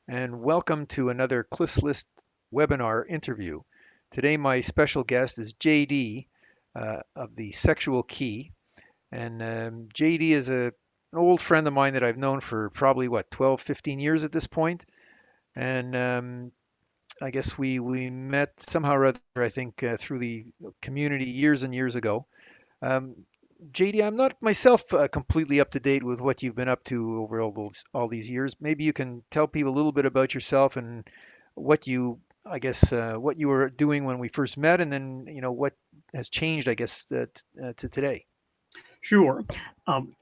and welcome to another Cliffs List webinar interview. Today, my special guest is JD of the Sexual Key. And JD is an old friend of mine that I've known for probably, 12, 15 years at this point. And I guess we met somehow or other, I think, through the community years and years ago. Um, JD, I'm not myself completely up to date with what you've been up to over all these years. Maybe you can tell people a little bit about yourself and what you, I guess, what you were doing when we first met, and then what has changed, I guess, to today. Sure.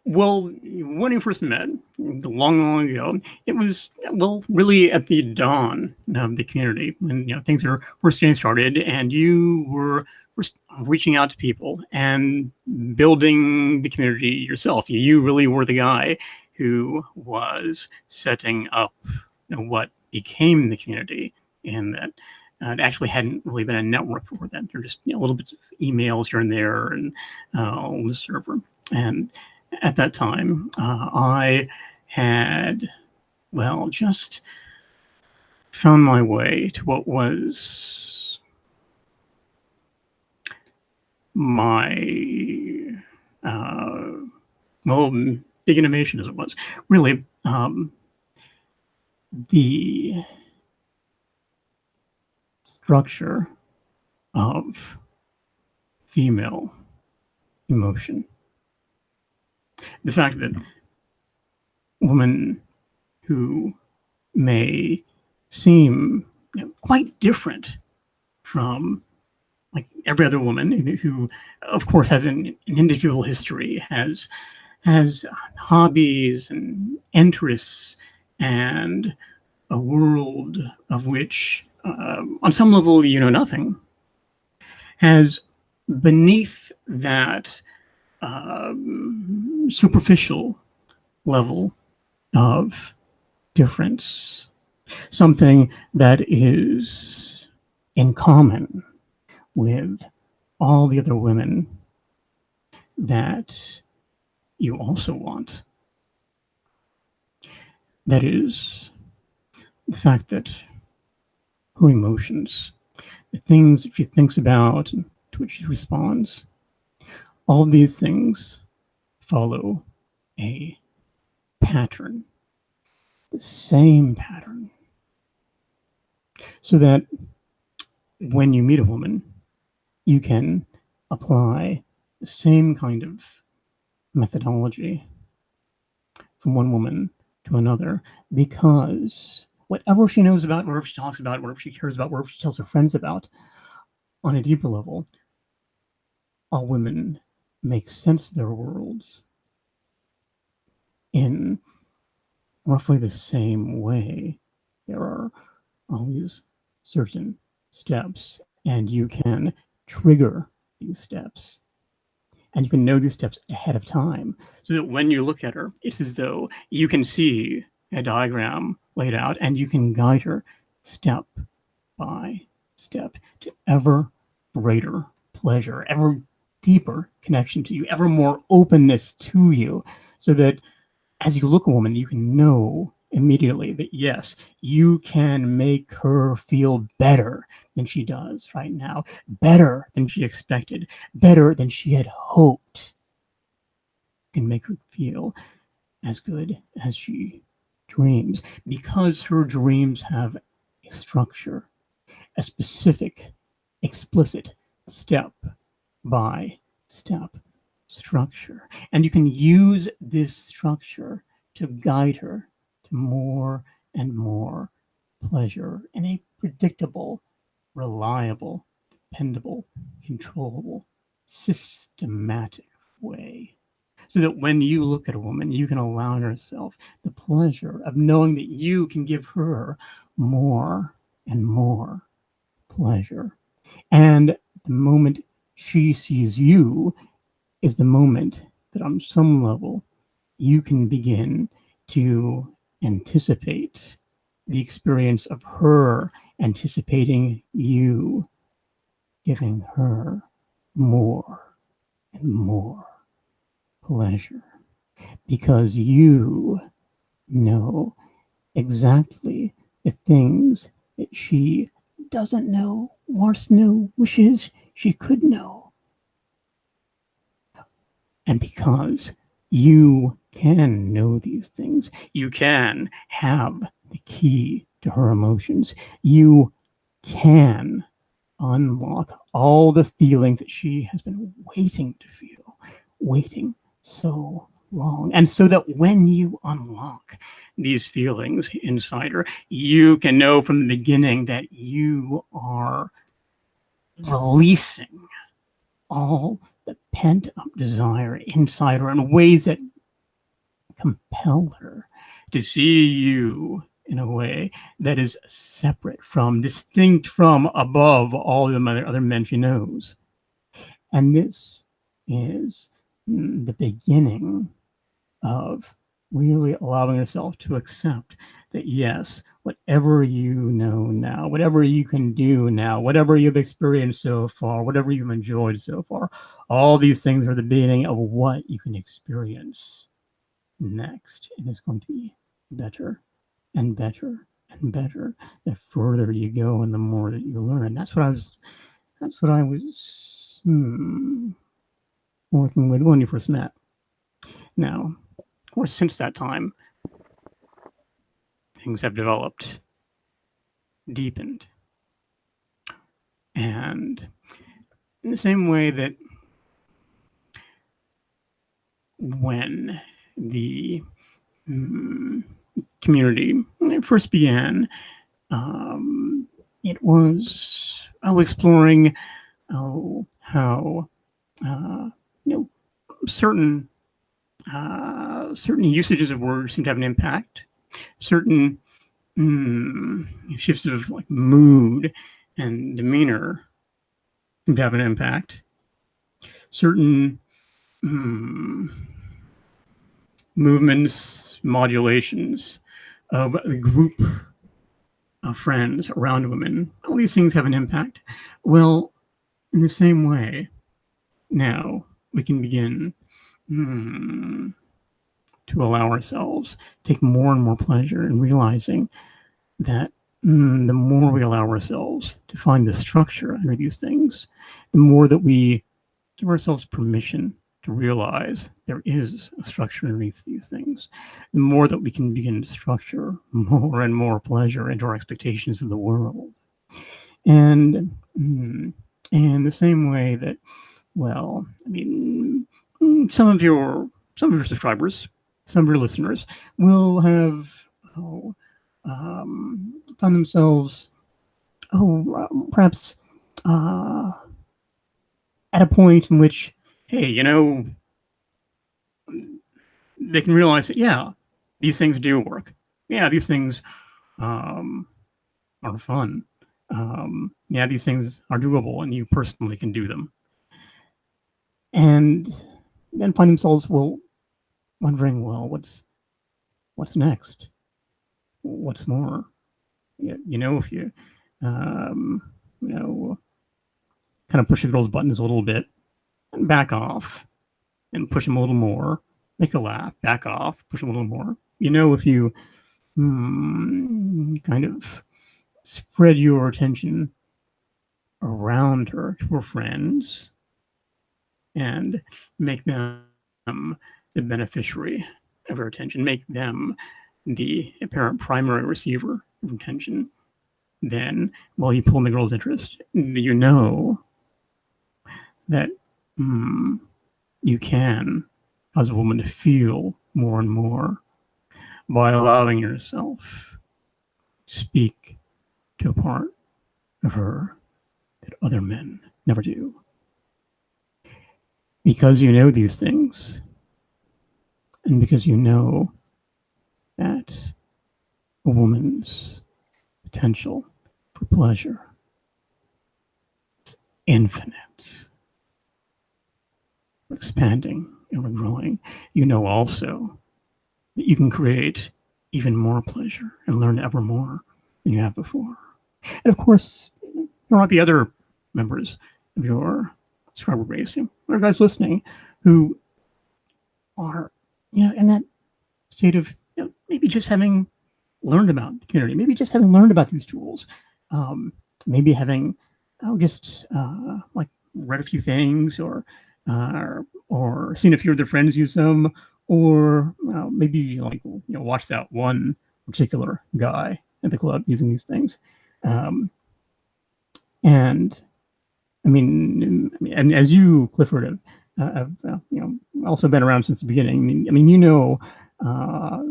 Well, when we first met, long, long ago, it was really at the dawn of the community when things were first getting started, and you were reaching out to people and building the community yourself. You really were the guy who was setting up what became the community, and that it actually hadn't really been a network before that. There were just little bits of emails here and there, and on the server. And at that time, I had, just found my way to what was my, uh, well, big innovation as it was. Really, the structure of female emotion. The fact that women who may seem quite different from like every other woman who of course has an individual history, has hobbies and interests and a world of which on some level you know nothing, has beneath that superficial level of difference something that is in common with all the other women that you also want. That is the fact that her emotions, the things that she thinks about, and to which she responds, all of these things follow a pattern, the same pattern, so that when you meet a woman, you can apply the same kind of methodology from one woman to another, because whatever she knows about, whatever she talks about, whatever she cares about, whatever she tells her friends about, on a deeper level, all women make sense of their worlds in roughly the same way. There are always certain steps, and you can trigger these steps. And you can know these steps ahead of time so that when you look at her, it's as though you can see a diagram laid out and you can guide her step by step to ever greater pleasure, ever deeper connection to you, ever more openness to you, so that as you look at a woman, you can know immediately that yes, you can make her feel better than she does right now, better than she expected, better than she had hoped. You can make her feel as good as she dreams, because her dreams have a structure, a specific, explicit step by step structure. And you can use this structure to guide her to more and more pleasure in a predictable, reliable, dependable, controllable, systematic way. So that when you look at a woman, you can allow yourself the pleasure of knowing that you can give her more and more pleasure. And the moment she sees you is the moment that on some level you can begin to anticipate the experience of her anticipating you, giving her more and more pleasure, because you know exactly the things that she doesn't know, wants to know, wishes she could know. And because you can know these things, you can have the key to her emotions. You can unlock all the feelings that she has been waiting to feel, waiting so long. And so that when you unlock these feelings inside her, you can know from the beginning that you are releasing all the pent up desire inside her in ways that compel her to see you in a way that is separate from, distinct from, above all the other men she knows. And this is the beginning of really allowing yourself to accept that, yes, whatever you know now, whatever you can do now, whatever you've experienced so far, whatever you've enjoyed so far, all these things are the beginning of what you can experience next. And it's going to be better and better and better the further you go and the more that you learn. That's what I was working with when you first met. Now, of course, since that time, things have developed, deepened. And in the same way that when the community first began, it was exploring how certain usages of words seem to have an impact, certain shifts of like mood and demeanor seem to have an impact, certain movements, modulations of a group of friends around women, all these things have an impact. Well, in the same way, now we can begin to allow ourselves take more and more pleasure in realizing that the more we allow ourselves to find the structure under these things, the more that we give ourselves permission to realize there is a structure underneath these things, the more that we can begin to structure more and more pleasure into our expectations of the world. And in the same way that, well, I mean, some of your subscribers, some of your listeners will have found themselves perhaps at a point in which, hey, they can realize that, yeah, these things do work. Yeah, these things are fun. Yeah, these things are doable, and you personally can do them. And then find themselves, wondering, well, what's next? What's more? If you, kind of push the girl's buttons a little bit and back off and push them a little more, make her laugh, back off, push them a little more. If you kind of spread your attention around her to her friends and make them the beneficiary of her attention, make them the apparent primary receiver of attention, then while you pull in the girl's interest, you know that you can cause a woman to feel more and more by allowing yourself to speak to a part of her that other men never do. Because you know these things, and because you know that a woman's potential for pleasure is infinite, we're expanding and we're growing, you know also that you can create even more pleasure and learn ever more than you have before. And of course, there might be other members of your subscriber base, or guys listening, who are in that state of maybe just having learned about the community, maybe just having learned about these tools, maybe having just like read a few things or seen a few of their friends use them, or maybe like watch that one particular guy at the club using these things. And I mean, and as you, Clifford, have also been around since the beginning. I mean, uh,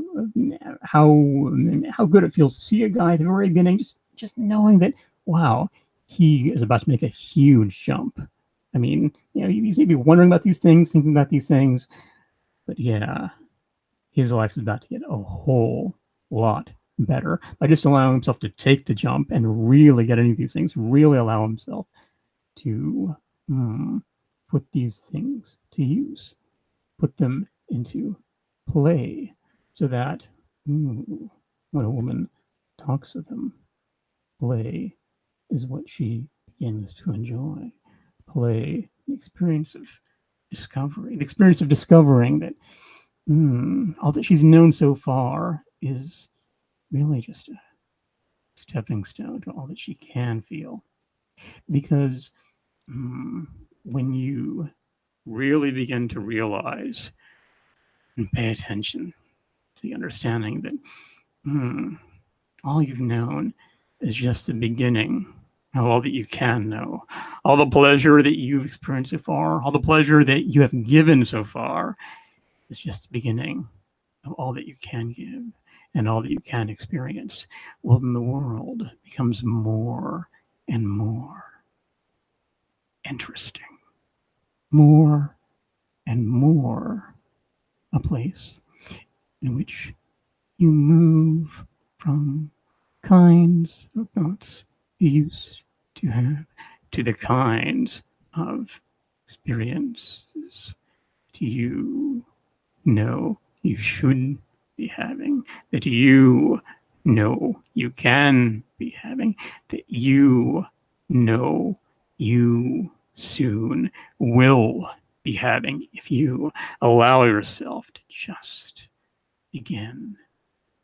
how good it feels to see a guy at the very beginning, just knowing that wow, he is about to make a huge jump. I mean, you may be wondering about these things, thinking about these things, but yeah, his life is about to get a whole lot better by just allowing himself to take the jump and really get into these things, really allow himself to put these things to use, put them into play, so that when a woman talks of them, play is what she begins to enjoy. Play, the experience of discovery, the experience of discovering that all that she's known so far is really just a stepping stone to all that she can feel. Because when you really begin to realize and pay attention to the understanding that all you've known is just the beginning of all that you can know, all the pleasure that you've experienced so far, all the pleasure that you have given so far is just the beginning of all that you can give and all that you can experience. Well, then the world becomes more and more interesting, more and more a place in which you move from kinds of thoughts you used to have to the kinds of experiences that you know you should be having, that you know you can be having, that you know you soon will be having if you allow yourself to just begin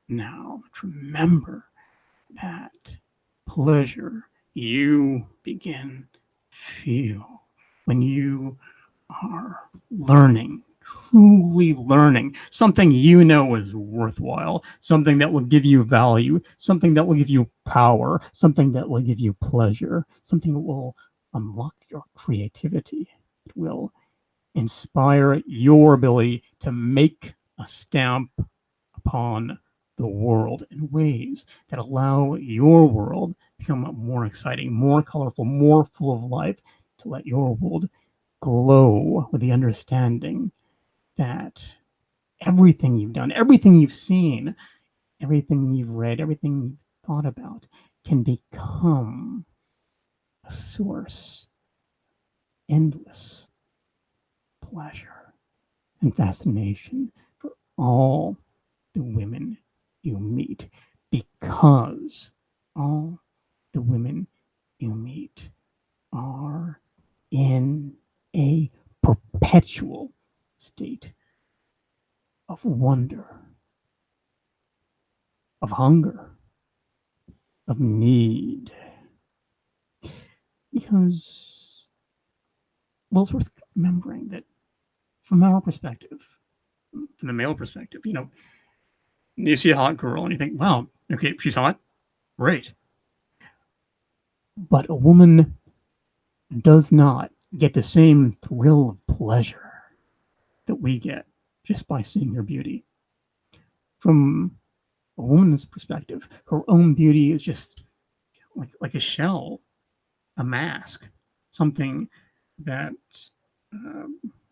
now to remember that pleasure you begin to feel when you are learning, truly learning something you know is worthwhile, something that will give you value, something that will give you power, something that will give you pleasure, something that will unlock your creativity. It will inspire your ability to make a stamp upon the world in ways that allow your world become more exciting, more colorful, more full of life, to let your world glow with the understanding that everything you've done, everything you've seen, everything you've read, everything you've thought about can become a source, endless pleasure and fascination for all the women you meet, because all the women you meet are in a perpetual state of wonder, of hunger, of need. Because, well, it's worth remembering that from our perspective, from the male perspective, you see a hot girl and you think, wow, okay, she's hot, great. But a woman does not get the same thrill of pleasure that we get just by seeing her beauty. From a woman's perspective, her own beauty is just like a shell, a mask, something that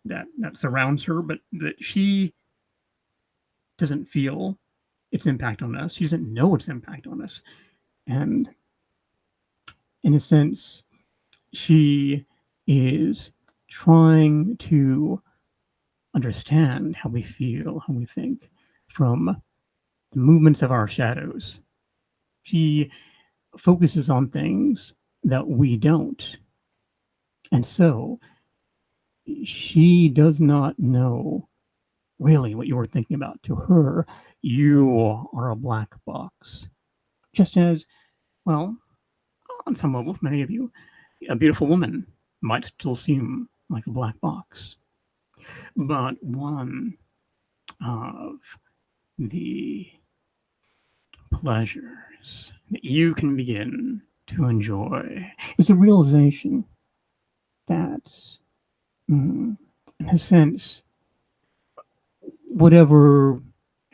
that surrounds her, but that she doesn't feel its impact on us. She doesn't know its impact on us, and in a sense, she is trying to understand how we feel, how we think from the movements of our shadows. She focuses on things that we don't. And so she does not know really what you were thinking about. To her, you are a black box. Just as, well, on some level, for many of you, a beautiful woman might still seem like a black box. But one of the pleasures that you can begin to enjoy is the realization that, in a sense, whatever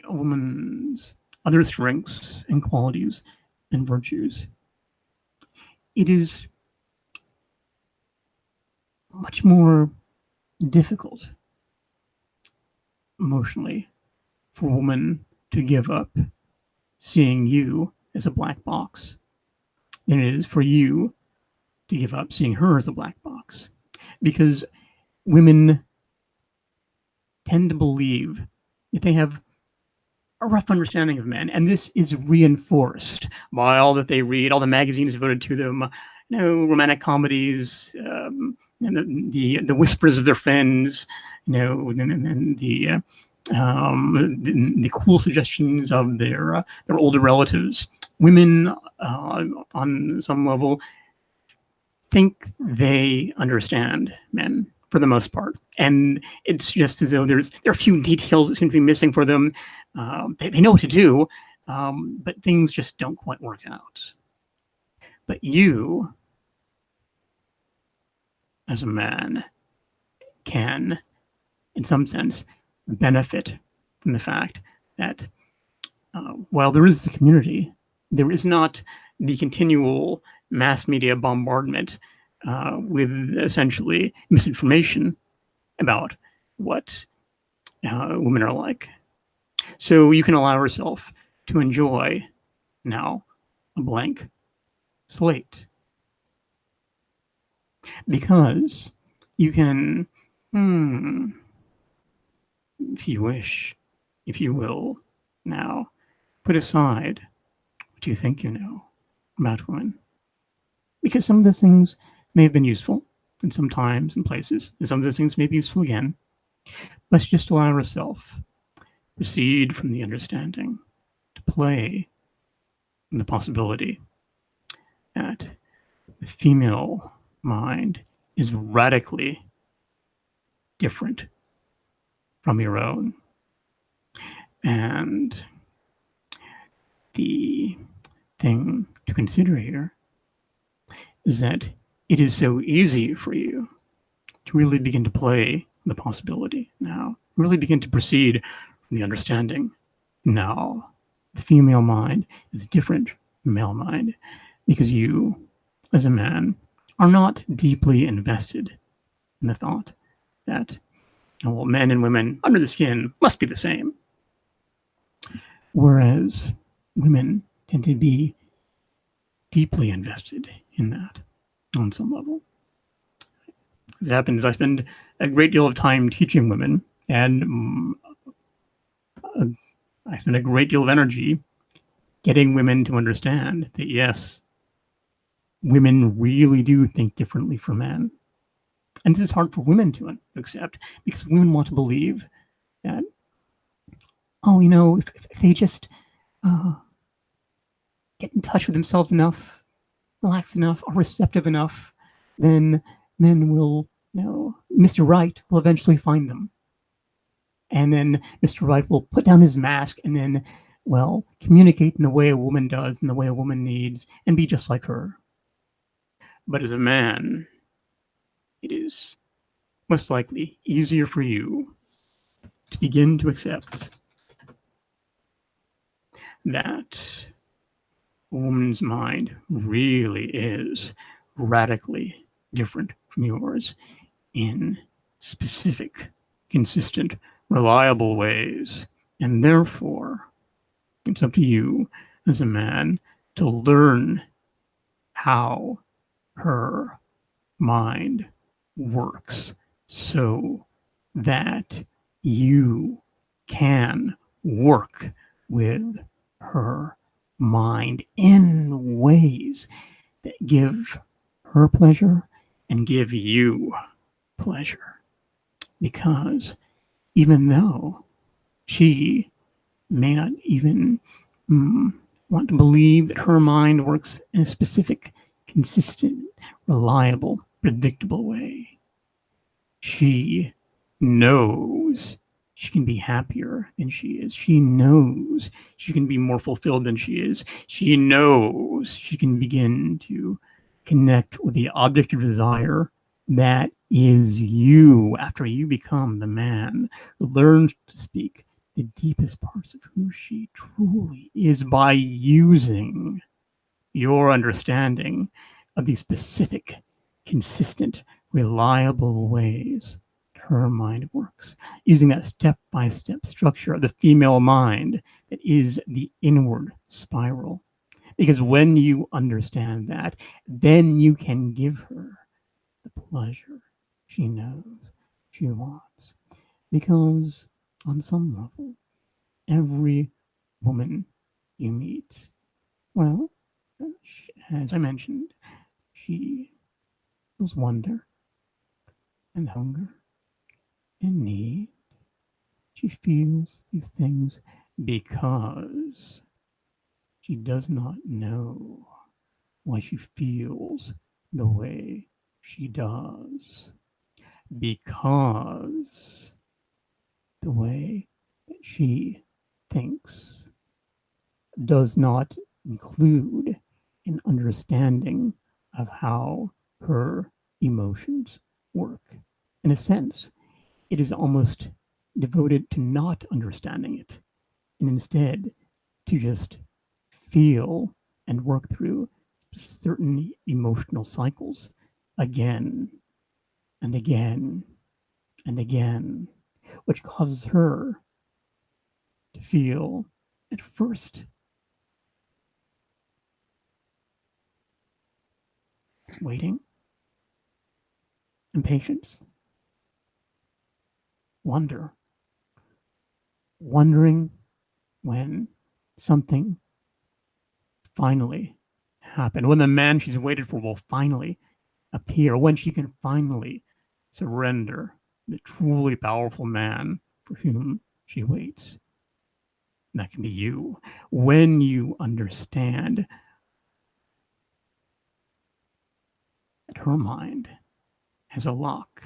a woman's other strengths and qualities and virtues, it is much more difficult emotionally for a woman to give up seeing you as a black box than it is for you to give up seeing her as a black box. Because women tend to believe that they have a rough understanding of men, and this is reinforced by all that they read, all the magazines devoted to them, romantic comedies, and the whispers of their friends, and the cool suggestions of their older relatives. Women, on some level, think they understand men for the most part, and it's just as though there are a few details that seem to be missing for them. They know what to do, but things just don't quite work out. But you, as a man, can, in some sense, benefit from the fact that while there is the community, there is not the continual mass media bombardment with essentially misinformation about what women are like. So you can allow yourself to enjoy now a blank slate. Because you can, if you wish, if you will, now put aside what you think you know about women. Because some of those things may have been useful in some times and places, and some of those things may be useful again. Let's just allow yourself proceed from the understanding to play in the possibility that the female mind is radically different from your own. And the thing to consider here is that it is so easy for you to really begin to play the possibility now, really begin to proceed from the understanding now. The female mind is different from male mind because you, as a man, are not deeply invested in the thought that, well, men and women under the skin must be the same. Whereas women tend to be deeply invested in that on some level. As it happens, I spend a great deal of time teaching women, and I spend a great deal of energy getting women to understand that, yes, women really do think differently from men. And this is hard for women to accept because women want to believe that, if they just get in touch with themselves enough, relax enough, are receptive enough, then men will, Mr. Right will eventually find them. And then Mr. Right will put down his mask and then, communicate in the way a woman does, in the way a woman needs, and be just like her. But as a man, it is most likely easier for you to begin to accept that a woman's mind really is radically different from yours in specific, consistent, reliable ways. And therefore, it's up to you as a man to learn how her mind works so that you can work with her mind in ways that give her pleasure and give you pleasure. Because even though She may not even want to believe that her mind works in a specific, consistent, reliable, predictable way. She knows she can be happier than she is. She knows she can be more fulfilled than she is. She knows she can begin to connect with the object of desire that is you after you become the man who learns to speak the deepest parts of who she truly is by using your understanding of these specific, consistent, reliable ways her mind works, using that step by step structure of the female mind that is the inward spiral. Because when you understand that, then you can give her the pleasure she knows she wants. Because on some level, every woman you meet, well, as I mentioned, she feels wonder and hunger and need. She feels these things because she does not know why she feels the way she does. Because the way that she thinks does not include an understanding of how her emotions work. In a sense, it is almost devoted to not understanding it, and instead to just feel and work through certain emotional cycles again and again and again, which causes her to feel at first waiting, impatience, wondering when something finally happen, when the man she's waited for will finally appear, when she can finally surrender the truly powerful man for whom she waits. That can be you. When you understand that her mind has a lock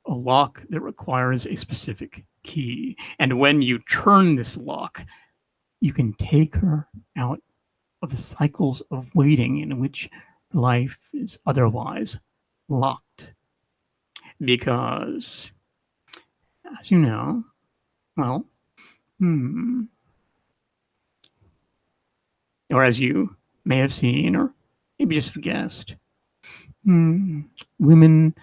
that requires a specific key. And when you turn this lock, you can take her out of the cycles of waiting in which life is otherwise locked. Because, as you know, well, or as you may have seen, or maybe just have guessed, women,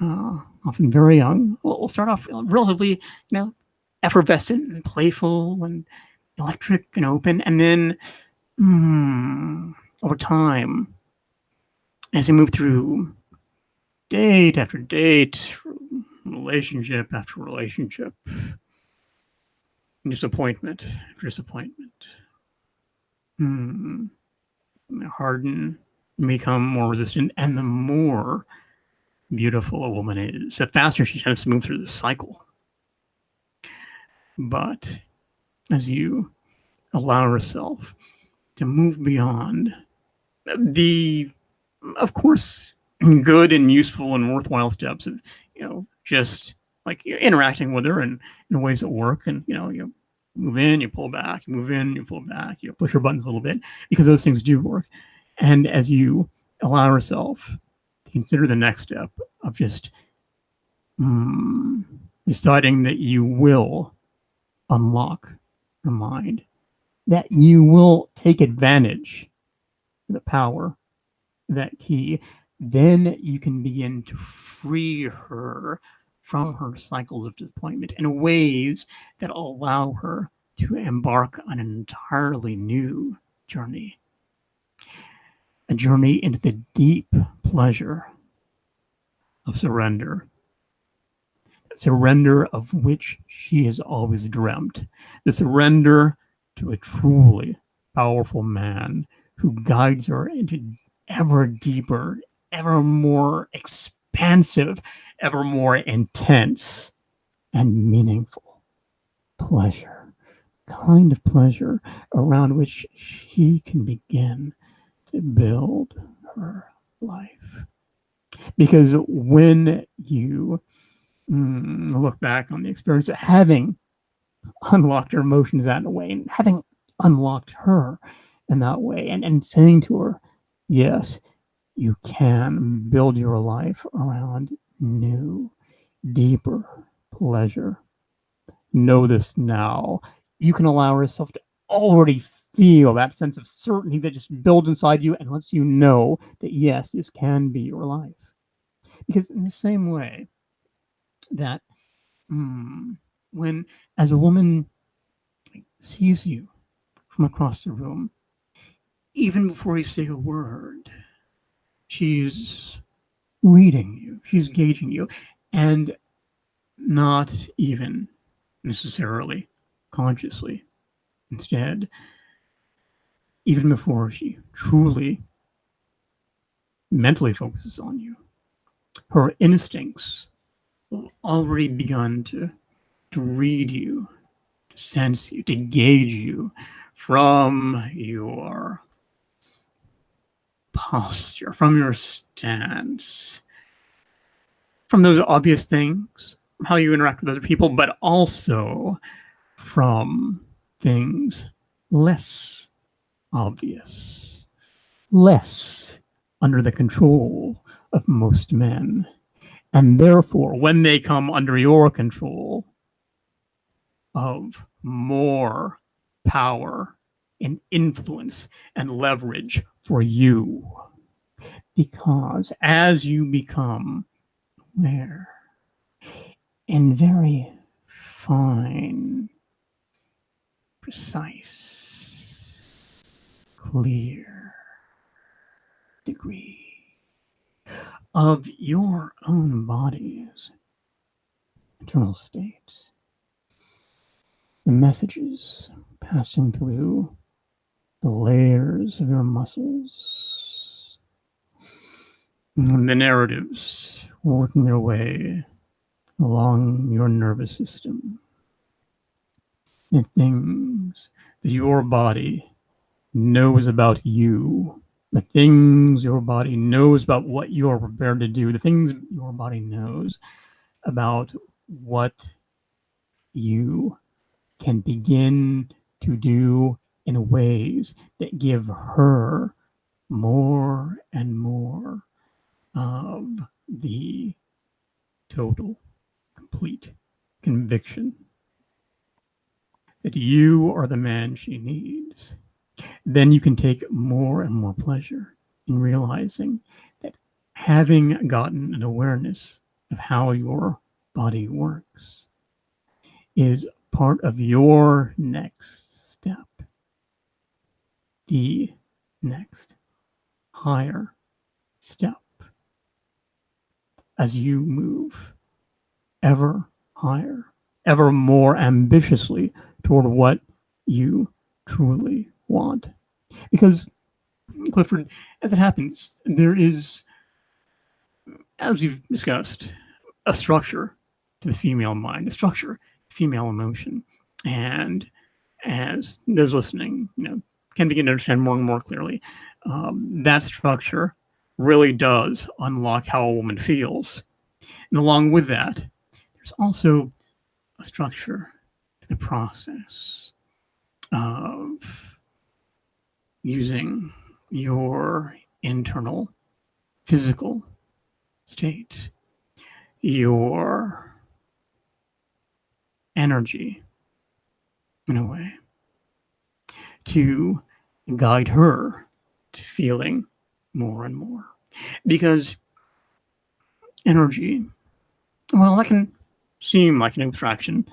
often very young, will start off relatively, effervescent and playful and electric and open, and then over time, as they move through date after date, relationship after relationship, disappointment after disappointment, harden, become more resistant, and the more beautiful a woman is, the faster she tends to move through the cycle. But as you allow herself to move beyond the, of course, good and useful and worthwhile steps of, just like interacting with her in ways that work, and you move in, you pull back, you move in, you pull back, you push her buttons a little bit, because those things do work. And as you allow herself to consider the next step of just deciding that you will unlock her mind, that you will take advantage of the power of that key, then you can begin to free her from her cycles of disappointment in ways that allow her to embark on an entirely new journey. A journey into the deep pleasure of surrender. Surrender of which she has always dreamt. The surrender to a truly powerful man who guides her into ever deeper, ever more expansive, ever more intense and meaningful pleasure, kind of pleasure around which she can begin to build her life. Because when you look back on the experience of having unlocked her emotions that way and having unlocked her in that way, and saying to her, yes, you can build your life around new, deeper pleasure. Know this now. You can allow yourself to already feel that sense of certainty that just builds inside you and lets you know that, yes, this can be your life. Because in the same way that when, as a woman sees you from across the room, even before you say a word, she's reading you, she's gauging you, and not even necessarily consciously. Instead, even before she truly mentally focuses on you, her instincts will already begun to read you, to sense you, to gauge you from your posture, from your stance, from those obvious things, how you interact with other people, but also from things less obvious, less under the control of most men. And therefore, when they come under your control, of more power and influence and leverage for you. Because as you become aware in very fine, precise, clear degree of your own body's internal state, the messages passing through the layers of your muscles, and the narratives working their way along your nervous system, the things that your body knows about you, the things your body knows about what you're prepared to do, the things your body knows about what you can begin to do in ways that give her more and more of the total, complete conviction that you are the man she needs. Then you can take more and more pleasure in realizing that having gotten an awareness of how your body works is part of your next step, the next higher step as you move ever higher, ever more ambitiously toward what you truly want. Because, Clifford, as it happens, there is, as we've discussed, a structure to the female mind, a structure to female emotion. And as those listening, can begin to understand more and more clearly, that structure really does unlock how a woman feels. And along with that, there's also a structure to the process of using your internal physical state, your energy, in a way, to guide her to feeling more and more. Because energy, well, that can seem like an abstraction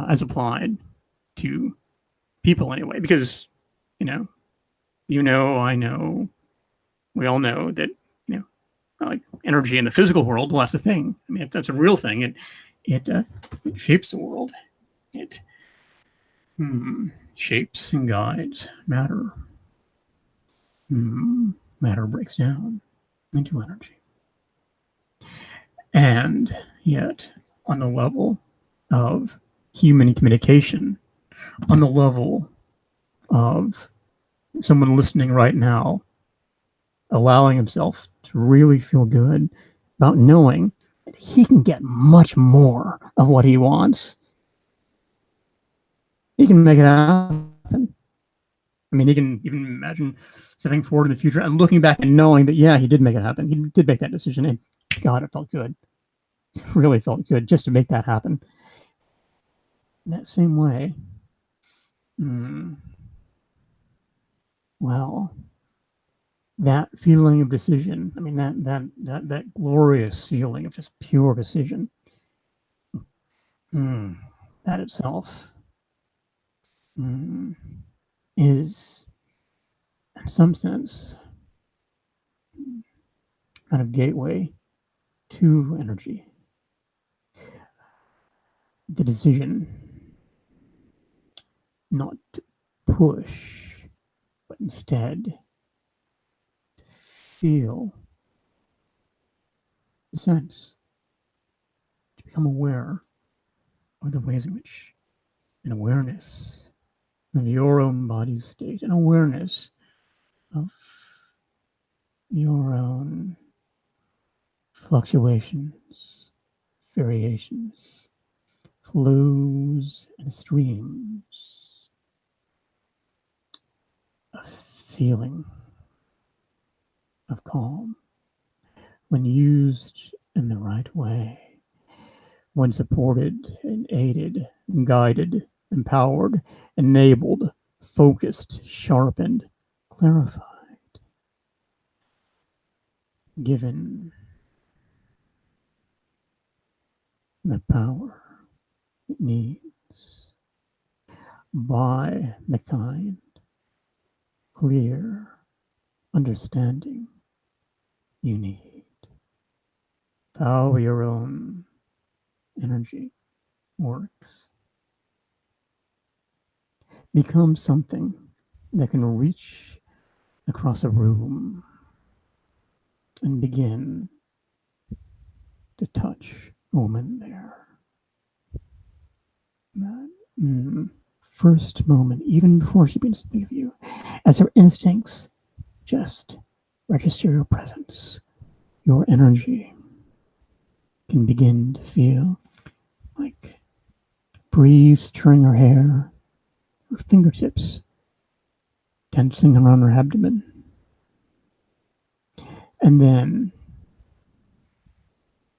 as applied to people anyway, because, I know, we all know that, like energy in the physical world, well, that's a thing. I mean, that's a real thing. It shapes the world. It shapes and guides matter. Matter breaks down into energy. And yet, on the level of human communication on the level of someone listening right now, allowing himself to really feel good about knowing that he can get much more of what he wants. He can make it happen. I mean, he can even imagine stepping forward in the future and looking back and knowing that, yeah, he did make it happen. He did make that decision. And God, it felt good. It really felt good just to make that happen. In that same way, well, that feeling of decision, I mean, that glorious feeling of just pure decision, that itself is, in some sense, kind of gateway to energy. The decision not to push, but instead to feel the sense, to become aware of the ways in which an awareness of your own body state, an awareness of your own fluctuations, variations, flows and streams, a feeling of calm when used in the right way, when supported and aided and guided, empowered, enabled, focused, sharpened, clarified, given the power it needs by the kind, clear understanding you need. How your own energy works. Become something that can reach across a room and begin to touch a woman there. That first moment, even before she begins to think of you, as her instincts just register your presence, your energy can begin to feel like breeze stirring her hair, her fingertips tensing around her abdomen. And then,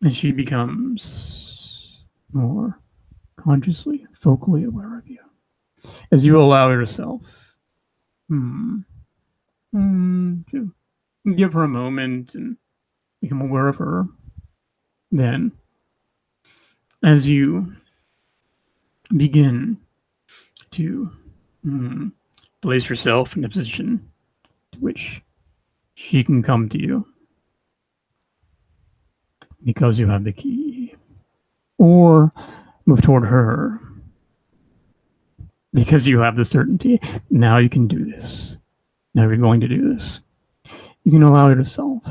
as she becomes more consciously, focally aware of you, as you allow yourself to give her a moment and become aware of her, then as you begin to place yourself in a position to which she can come to you because you have the key, or move toward her because you have the certainty. Now you can do this. Now you're going to do this. You can allow yourself,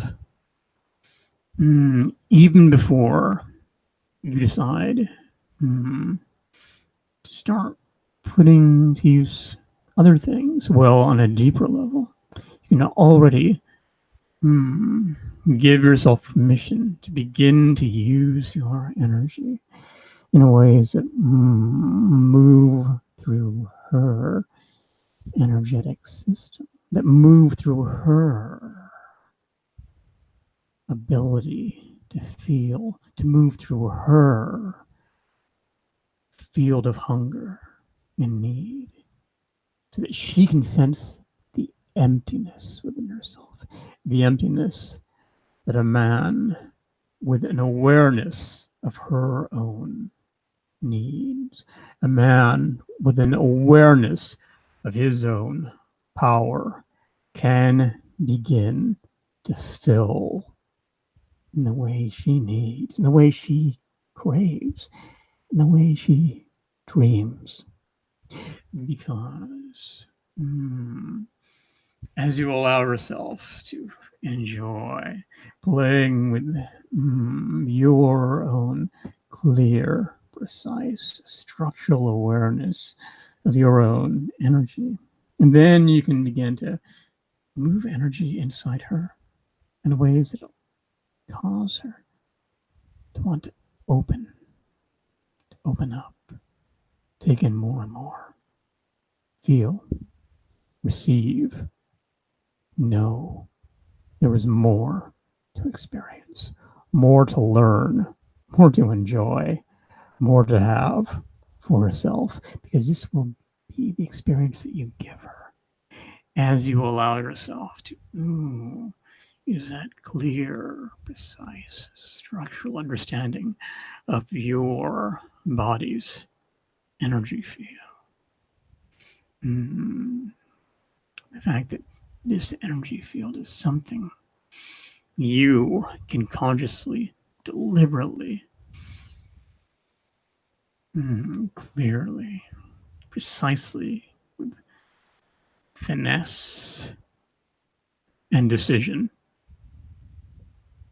even before you decide to start putting to use other things, well, on a deeper level, you can already give yourself permission to begin to use your energy in ways that move through her energetic system, that move through her ability to feel, to move through her field of hunger and need, so that she can sense the emptiness within herself, the emptiness that a man with an awareness of her own needs, a man with an awareness of his own power, can begin to fill in the way she needs, in the way she craves, in the way she dreams. Because as you allow yourself to enjoy playing with your own clear precise structural awareness of your own energy. And then you can begin to move energy inside her in ways that cause her to want to open up, take in more and more, feel, receive, know there is more to experience, more to learn, more to enjoy, more to have for herself, because this will be the experience that you give her as you allow yourself to use that clear, precise, structural understanding of your body's energy field. The fact that this energy field is something you can consciously, deliberately, clearly, precisely, with finesse and decision,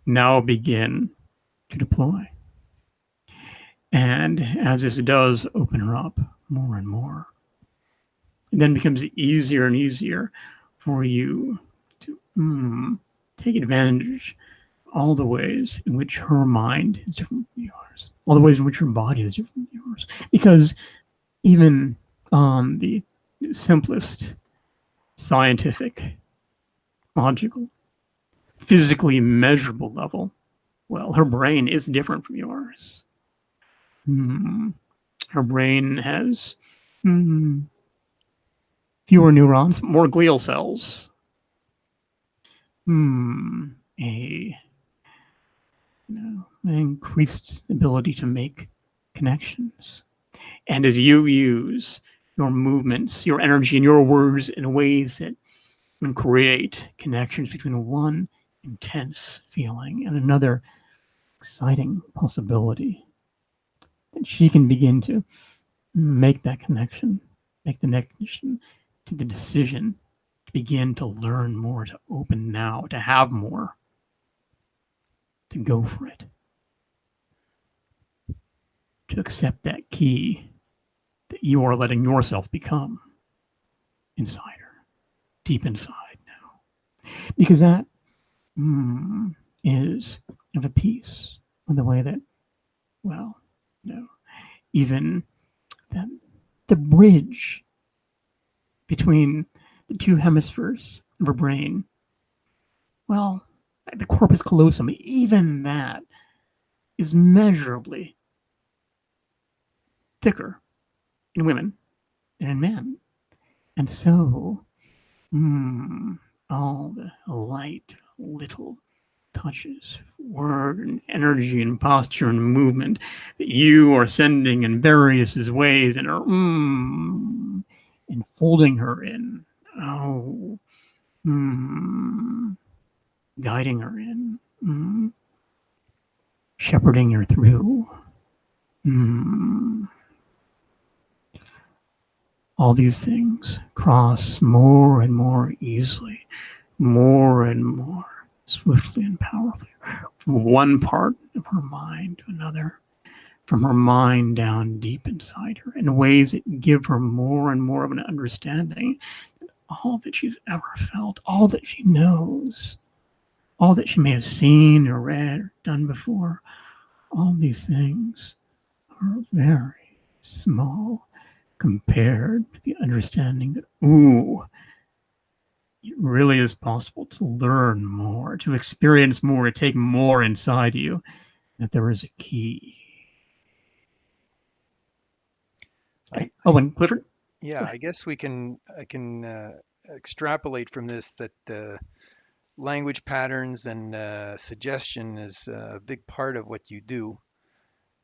now begin to deploy. And as this does open her up more and more, it then becomes easier and easier for you to take advantage of all the ways in which her mind is different from yours, all the ways in which her body is different from yours. Because even on the simplest scientific, logical, physically measurable level, well, her brain is different from yours. Her brain has fewer neurons, more glial cells, increased ability to make connections. And as you use your movements, your energy, and your words in ways that can create connections between one intense feeling and another exciting possibility, then she can begin to make that connection, make the connection to the decision to begin to learn more, to open now, to have more, to go for it, to accept that key that you are letting yourself become inside her, deep inside now. Because that is of a piece with the way that, well, even the bridge between the two hemispheres of her brain, well, the corpus callosum, even that is measurably thicker in women than in men. And so, all the light little touches, word and energy and posture and movement that you are sending in various ways and are enfolding her in, guiding her in, shepherding her through. All these things cross more and more easily, more and more swiftly and powerfully, from one part of her mind to another, from her mind down deep inside her, in ways that give her more and more of an understanding that all that she's ever felt, all that she knows, all that she may have seen or read or done before, all these things are very small compared to the understanding that, it really is possible to learn more, to experience more, to take more inside you, that there is a key. And Clifford? Yeah, I guess I can extrapolate from this that language patterns and suggestion is a big part of what you do.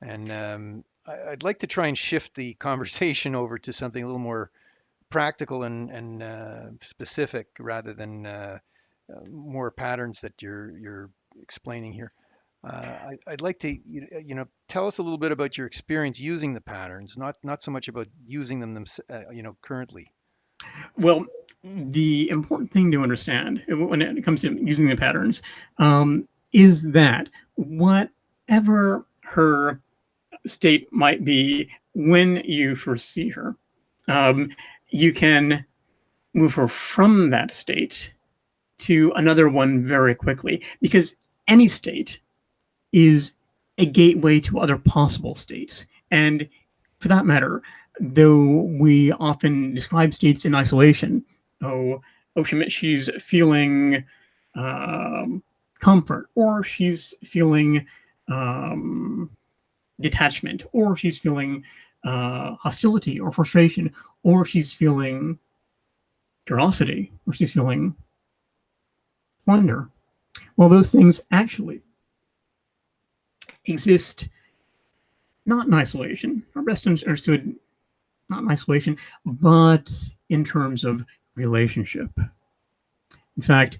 And I'd like to try and shift the conversation over to something a little more practical and specific rather than more patterns that you're explaining here. I'd like to tell us a little bit about your experience using the patterns, not so much about using them currently. Well, the important thing to understand when it comes to using the patterns is that whatever her state might be when you first see her. You can move her from that state to another one very quickly, because any state is a gateway to other possible states. And for that matter, though we often describe states in isolation, she's feeling comfort, or she's feeling detachment, or she's feeling hostility or frustration, or she's feeling curiosity, or she's feeling wonder. Well, those things actually exist not in isolation, or best understood not in isolation, but in terms of relationship. In fact,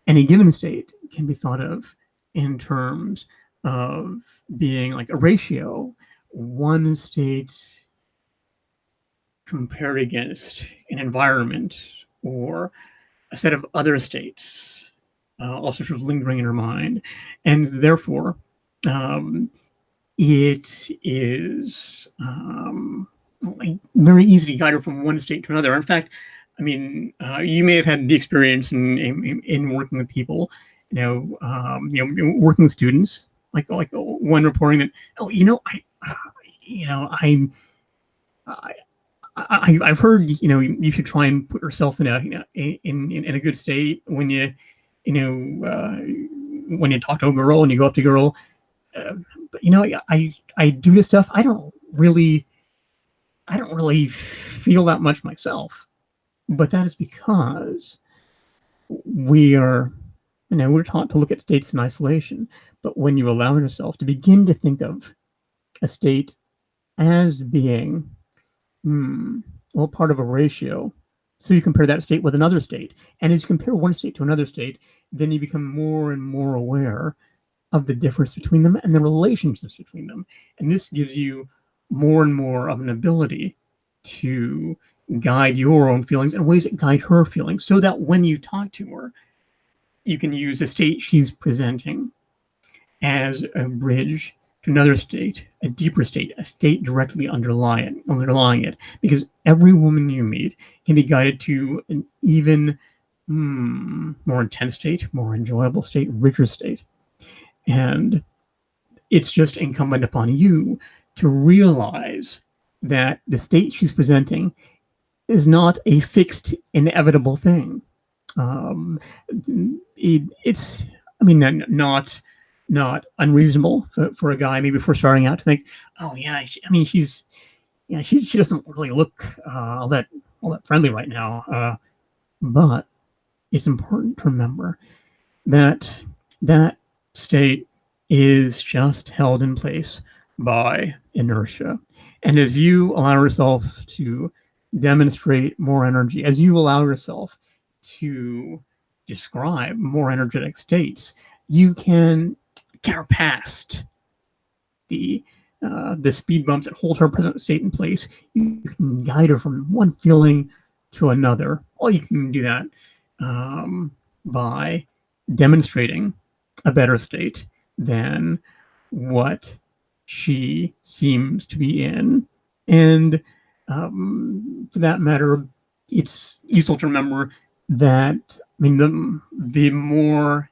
any given state can be thought of in terms of being like a ratio, one state compared against an environment or a set of other states, also sort of lingering in her mind. And therefore, it is very easy to guide her from one state to another. In fact, I mean, you may have had the experience in working with people, working with students, like one reporting that, I've heard, you should try and put yourself in a good state when you talk to a girl and you go up to a girl. But I do this stuff. I don't really feel that much myself, but that is because we're taught to look at states in isolation. But when you allow yourself to begin to think of a state as being, part of a ratio, so you compare that state with another state, and as you compare one state to another state, then you become more and more aware of the difference between them and the relationships between them. And this gives you more and more of an ability to guide your own feelings in ways that guide her feelings, so that when you talk to her, you can use the state she's presenting as a bridge to another state, a deeper state, a state directly underlying it. Because every woman you meet can be guided to an even more intense state, more enjoyable state, richer state. And it's just incumbent upon you to realize that the state she's presenting is not a fixed, inevitable thing. It's not unreasonable for a guy maybe before starting out to think, she doesn't really look all that friendly right now. But it's important to remember that state is just held in place by inertia. And as you allow yourself to demonstrate more energy, as you allow yourself to describe more energetic states, you can get her past the speed bumps that hold her present state in place. You can guide her from one feeling to another. Or you can do that by demonstrating a better state than what she seems to be in. And for that matter, it's useful to remember that, the more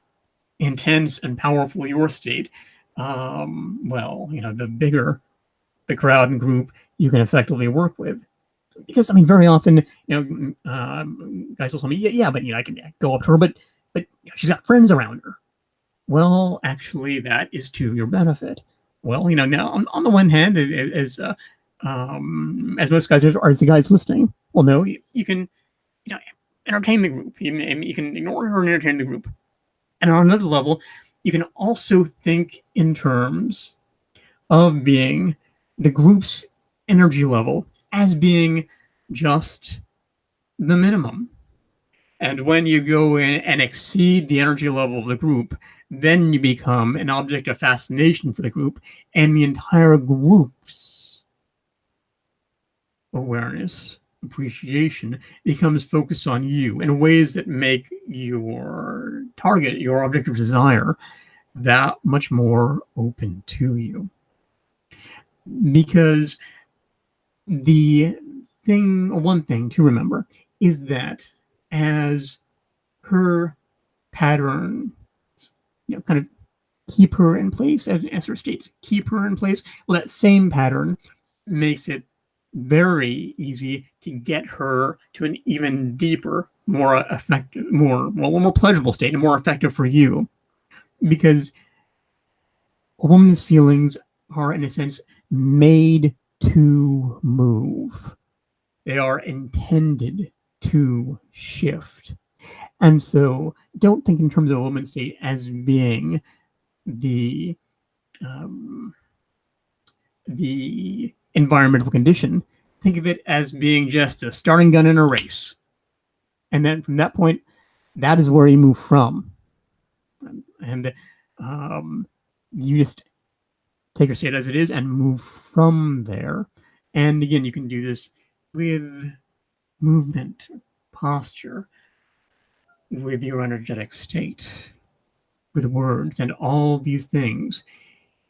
intense and powerful your state, the bigger the crowd and group you can effectively work with. Because, very often, guys will tell me, but I can go up to her, but she's got friends around her. Well, actually, that is to your benefit. Well, now on the one hand, as most guys are, as the guys listening will know, you can, entertain the group. You can ignore her and entertain the group. And on another level, you can also think in terms of being the group's energy level as being just the minimum. And when you go in and exceed the energy level of the group, then you become an object of fascination for the group, and the entire group's awareness, appreciation becomes focused on you in ways that make your target, your object of desire, that much more open to you. because one thing to remember is that as her patterns, kind of keep her in place, as her states keep her in place, well, that same pattern makes it very easy to get her to an even deeper, more effective, more pleasurable state, and more effective for you, because a woman's feelings are, in a sense, made to move. They are intended to shift. And so don't think in terms of a woman's state as being the um, the environmental condition. Think of it as being just a starting gun in a race. And then from that point, that is where you move from. And you just take your state as it is and move from there. And again, you can do this with movement, posture, with your energetic state, with words, and all these things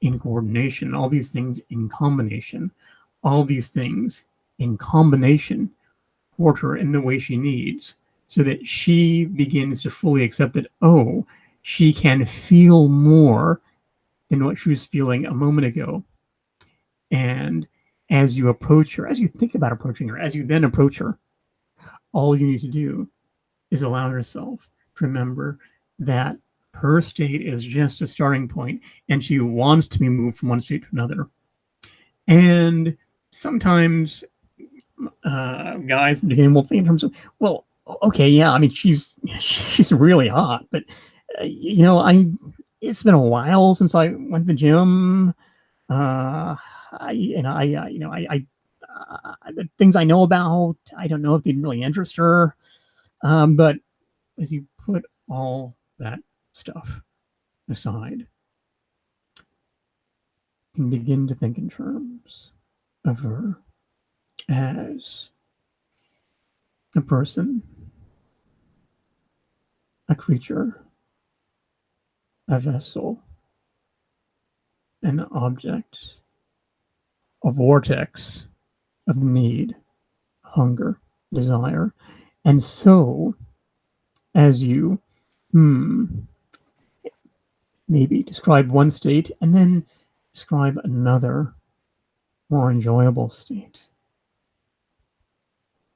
in coordination, all these things in combination, all these things in combination support her in the way she needs, so that she begins to fully accept that, oh, she can feel more than what she was feeling a moment ago. And as you approach her, as you think about approaching her, as you then approach her, all you need to do is allow yourself to remember that her state is just a starting point and she wants to be moved from one state to another. And sometimes guys in the beginning will think in terms of, well, okay, yeah, I mean, she's really hot, but it's been a while since I went to the gym. The things I know about, I don't know if they'd really interest her. But as you put all that stuff aside, you can begin to think in terms of her as a person, a creature, a vessel, an object, a vortex of need, hunger, desire. And so, as you maybe describe one state and then describe another, more enjoyable state,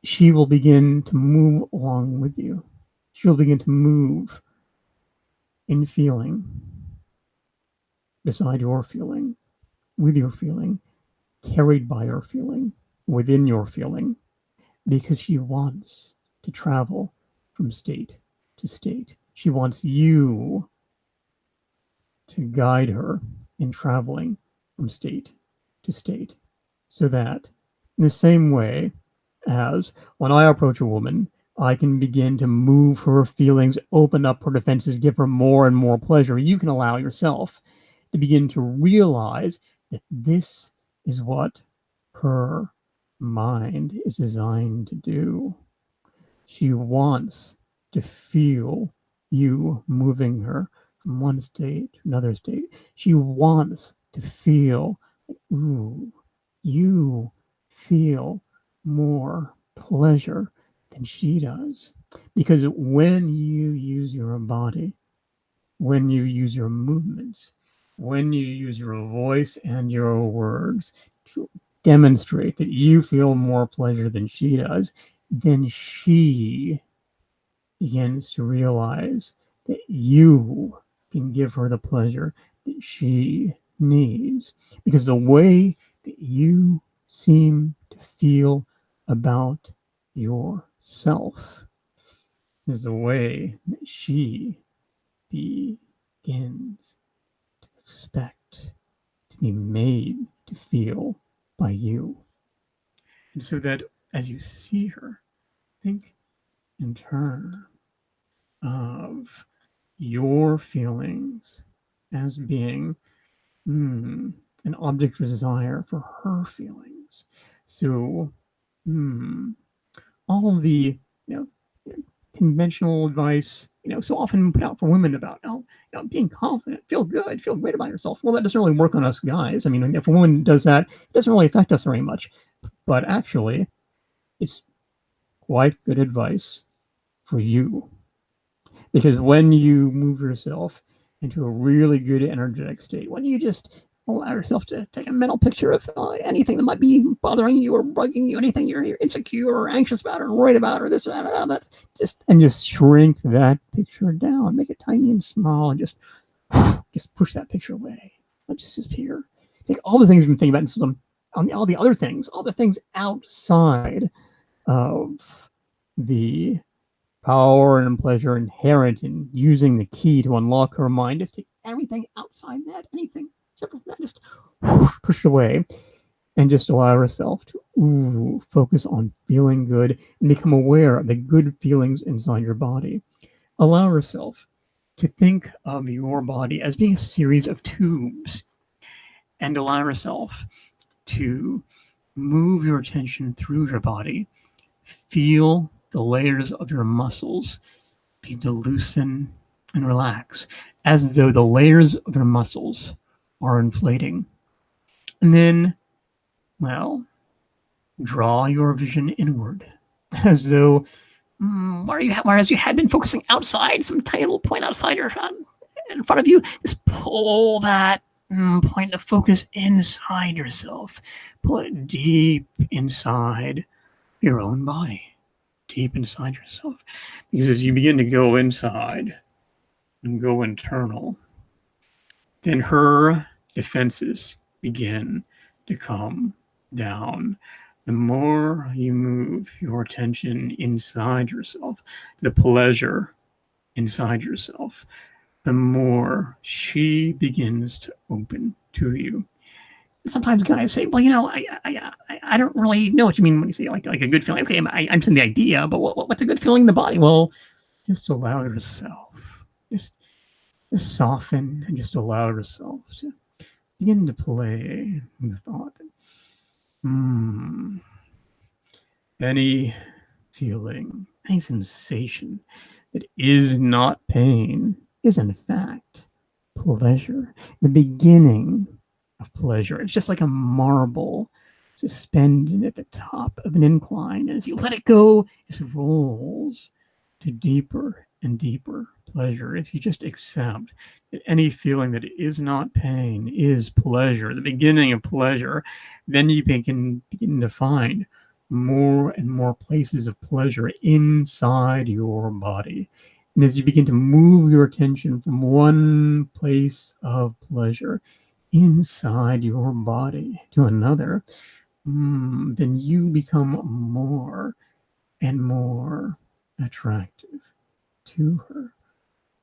she will begin to move along with you. She'll begin to move in feeling, beside your feeling, with your feeling, carried by your feeling, within your feeling, because she wants to travel from state to state. She wants you to guide her in traveling from state to state, so that in the same way as when I approach a woman, I can begin to move her feelings, open up her defenses, give her more and more pleasure. You can allow yourself to begin to realize that this is what her mind is designed to do. She wants to feel you moving her from one state to another state. She wants to feel, ooh, you feel more pleasure than she does. Because when you use your body, when you use your movements, when you use your voice and your words to demonstrate that you feel more pleasure than she does, then she begins to realize that you can give her the pleasure that she needs. Because the way that you seem to feel about yourself is the way that she begins to expect to be made to feel by you. And so that as you see her, think in terms of your feelings as being an object of desire for her feelings. So all of the conventional advice so often put out for women about being confident, feel good, feel great about yourself. Well, that doesn't really work on us guys. I mean, if a woman does that, it doesn't really affect us very much. But actually, it's quite good advice for you. Because when you move yourself into a really good energetic state, when you just allow yourself to take a mental picture of anything that might be bothering you or bugging you, anything you're insecure or anxious about or worried about or this or that, just shrink that picture down, make it tiny and small, and just push that picture away. Let it just disappear. Take all the things you've been thinking about and put them on all the other things, all the things outside of the power and pleasure inherent in using the key to unlock her mind. Just take everything outside that, anything except for that, just push it away and just allow herself to focus on feeling good and become aware of the good feelings inside your body. Allow herself to think of your body as being a series of tubes and allow herself to move your attention through your body. Feel the layers of your muscles begin to loosen and relax as though the layers of their muscles are inflating. And then, well, draw your vision inward as though whereas you had been focusing outside, some tiny little point outside your in front of you, just pull that point of focus inside yourself. Pull it deep inside your own body, deep inside yourself. Because as you begin to go inside and go internal, then her defenses begin to come down. The more you move your attention inside yourself, the pleasure inside yourself, the more she begins to open to you. Sometimes guys say, well, I don't really know what you mean when you say like a good feeling. Okay, I'm saying the idea, but what's a good feeling in the body? Well, just allow yourself, just soften and just allow yourself to begin to play with the thought that any feeling, any sensation that is not pain is in fact pleasure, the beginning of pleasure. It's just like a marble suspended at the top of an incline. And as you let it go, it rolls to deeper and deeper pleasure. If you just accept that any feeling that is not pain is pleasure, the beginning of pleasure, then you begin to find more and more places of pleasure inside your body. And as you begin to move your attention from one place of pleasure inside your body to another, then you become more and more attractive to her.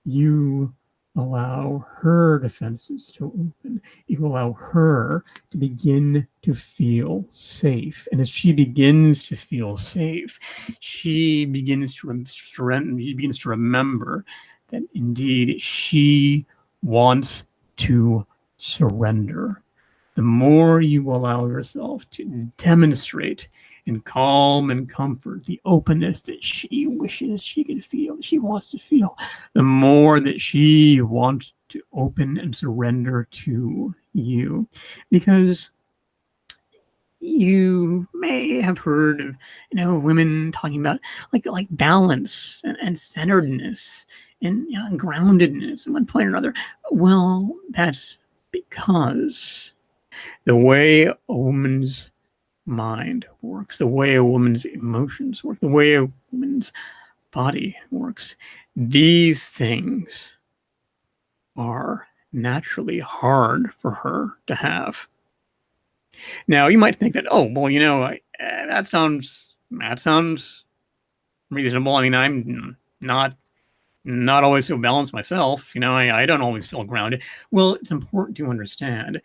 You allow her defenses to open. You allow her to begin to feel safe. And as she begins to feel safe, she begins to remember that indeed she wants to surrender. The more you allow yourself to demonstrate in calm and comfort the openness that she wishes she could feel, that she wants to feel, the more that she wants to open and surrender to you. Because you may have heard of, women talking about like balance and centeredness and groundedness at one point or another. Well, that's because the way a woman's mind works, the way a woman's emotions work, the way a woman's body works, these things are naturally hard for her to have. Now, you might think that, that sounds reasonable. I mean, I'm not always so balanced myself. I don't always feel grounded. Well, it's important to understand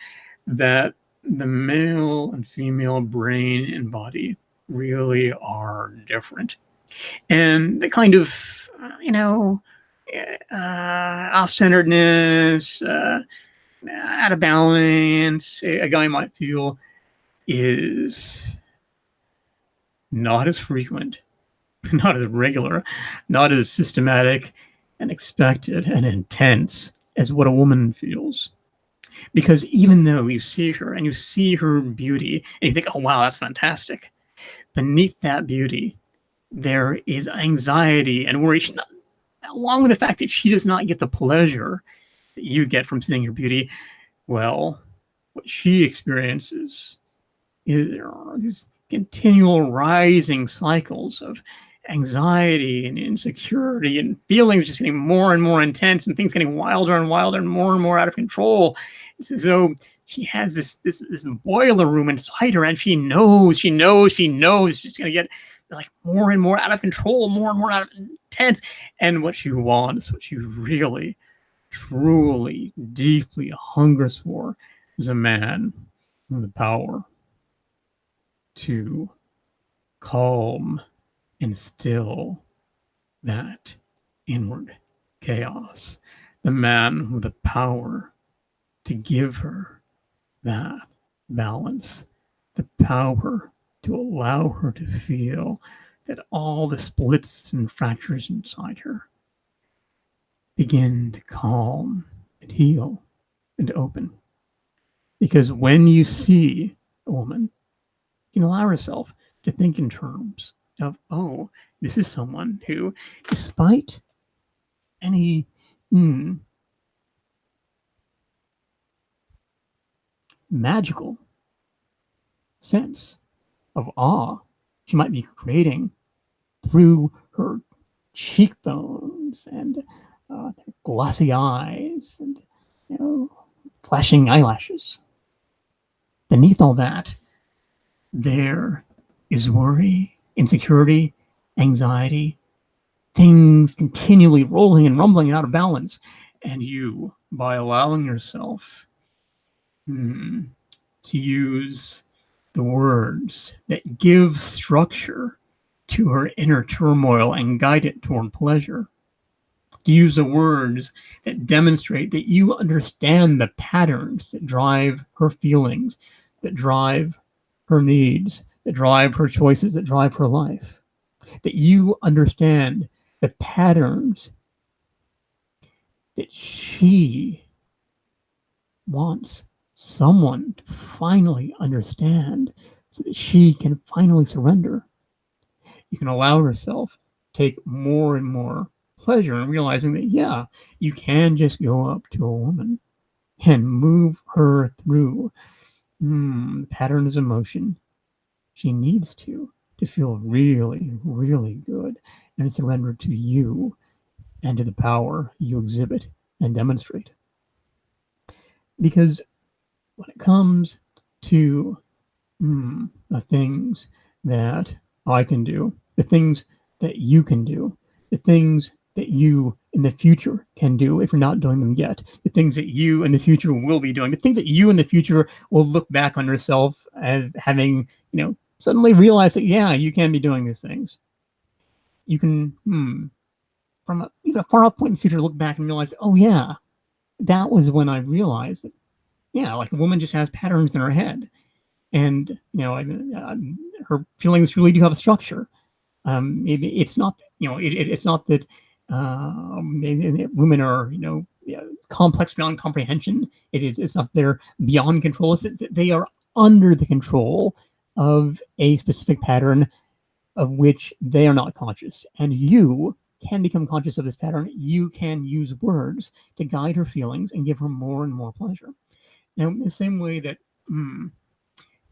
that the male and female brain and body really are different. And the kind of, off-centeredness, out of balance a guy might feel is not as frequent, not as regular, not as systematic and expected and intense as what a woman feels. Because even though you see her and you see her beauty and you think, oh, wow, that's fantastic, beneath that beauty, there is anxiety and worry, along with the fact that she does not get the pleasure that you get from seeing her beauty. Well, what she experiences is there are these continual rising cycles of anxiety and insecurity and feelings just getting more and more intense and things getting wilder and wilder and more out of control. It's as though she has this boiler room inside her, and she knows she's going to get like more and more out of control, more and more out of intense. And what she wants, what she really, truly, deeply hungers for, is a man with the power to calm and still that inward chaos. The man with the power to give her that balance, the power to allow her to feel that all the splits and fractures inside her begin to calm and heal and open. Because when you see a woman, you can allow herself to think in terms of, oh, this is someone who, despite any magical sense of awe she might be creating through her cheekbones and glossy eyes and flashing eyelashes, beneath all that, there is worry, insecurity, anxiety, things continually rolling and rumbling and out of balance. And you, by allowing yourself to use the words that give structure to her inner turmoil and guide it toward pleasure, to use the words that demonstrate that you understand the patterns that drive her feelings, that drive her needs, that drive her choices, that drive her life, that you understand the patterns that she wants someone to finally understand so that she can finally surrender. You can allow herself to take more and more pleasure in realizing that, yeah, you can just go up to a woman and move her through patterns of emotion she needs to feel really, really good and surrender to you and to the power you exhibit and demonstrate. Because when it comes to the things that I can do, the things that you can do, the things that you in the future can do if you're not doing them yet, the things that you in the future will be doing, the things that you in the future will look back on yourself as having, suddenly realize that, yeah, you can be doing these things. You can, from even a far off point in the future, look back and realize, oh, yeah, that was when I realized that, yeah, like a woman just has patterns in her head. And, her feelings really do have a structure. It's not, it's not that women are, complex beyond comprehension. It's not they're beyond control. It's that they are under the control of a specific pattern of which they are not conscious. And you can become conscious of this pattern. You can use words to guide her feelings and give her more and more pleasure. Now, in the same way that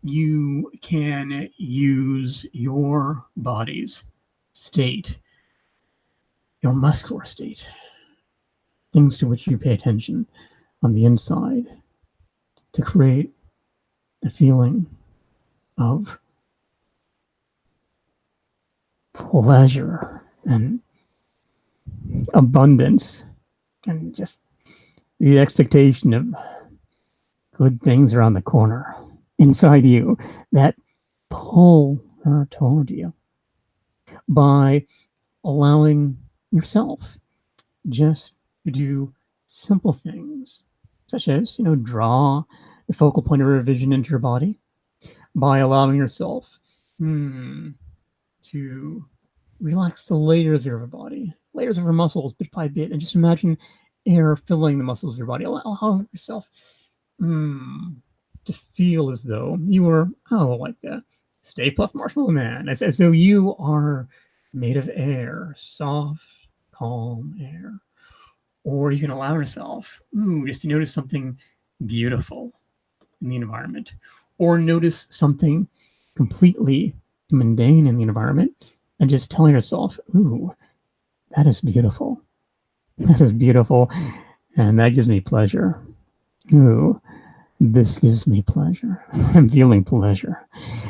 you can use your body's state, your muscular state, things to which you pay attention on the inside, to create a feeling of pleasure and abundance and just the expectation of good things around the corner inside you that pull her toward you by allowing yourself just to do simple things such as, draw the focal point of your vision into your body, by allowing yourself to relax the layers of your body, layers of your muscles bit by bit, and just imagine air filling the muscles of your body. Allow yourself to feel as though you were, like a Stay Puft Marshmallow Man, as though you are made of air, soft, calm air. Or you can allow yourself, just to notice something beautiful in the environment, or notice something completely mundane in the environment, and just tell yourself, ooh, that is beautiful. That is beautiful, and that gives me pleasure. Ooh, this gives me pleasure. I'm feeling pleasure.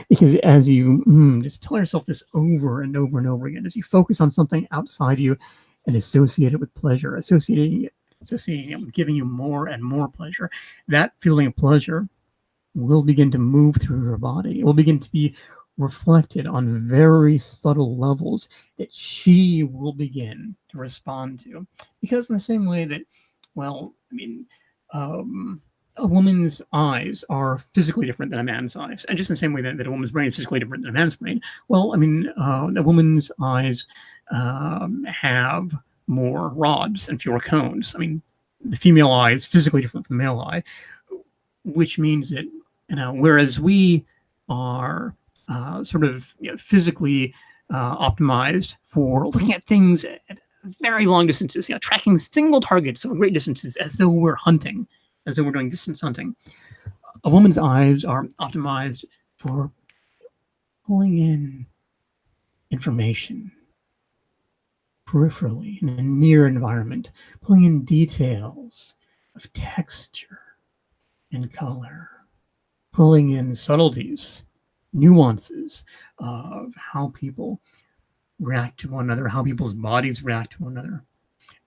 Because as you just tell yourself this over and over and over again, as you focus on something outside you and associate it with pleasure, associating it with giving you more and more pleasure, that feeling of pleasure will begin to move through your body. It will begin to be reflected on very subtle levels that she will begin to respond to. Because in the same way that, a woman's eyes are physically different than a man's eyes, and just in the same way that a woman's brain is physically different than a man's brain. A woman's eyes have more rods and fewer cones. The female eye is physically different from the male eye, which means that whereas we are physically optimized for looking at things at very long distances, tracking single targets over great distances as though we're hunting, as though we're doing distance hunting. A woman's eyes are optimized for pulling in information peripherally in the near environment, pulling in details of texture and color, pulling in subtleties, nuances of how people react to one another, how people's bodies react to one another.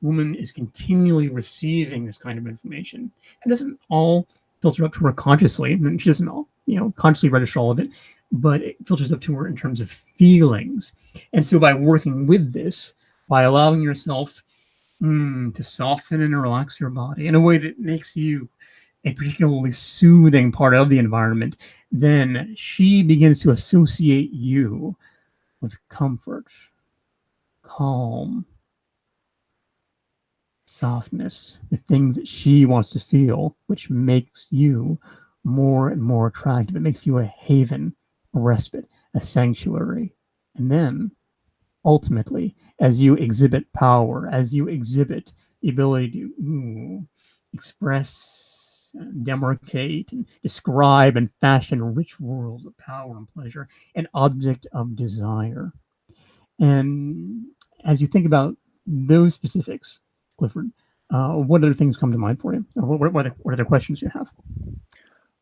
Woman is continually receiving this kind of information. It doesn't all filter up to her consciously, and she doesn't all, consciously register all of it, but it filters up to her in terms of feelings. And so by working with this, by allowing yourself to soften and relax your body in a way that makes you a particularly soothing part of the environment, then she begins to associate you with comfort, calm, softness, the things that she wants to feel, which makes you more and more attractive. It makes you a haven, a respite, a sanctuary. And then, ultimately, as you exhibit power, as you exhibit the ability to express, demarcate, and describe and fashion rich worlds of power and pleasure, an object of desire. And as you think about those specifics, Clifford, what other things come to mind for you? Or what other questions you have?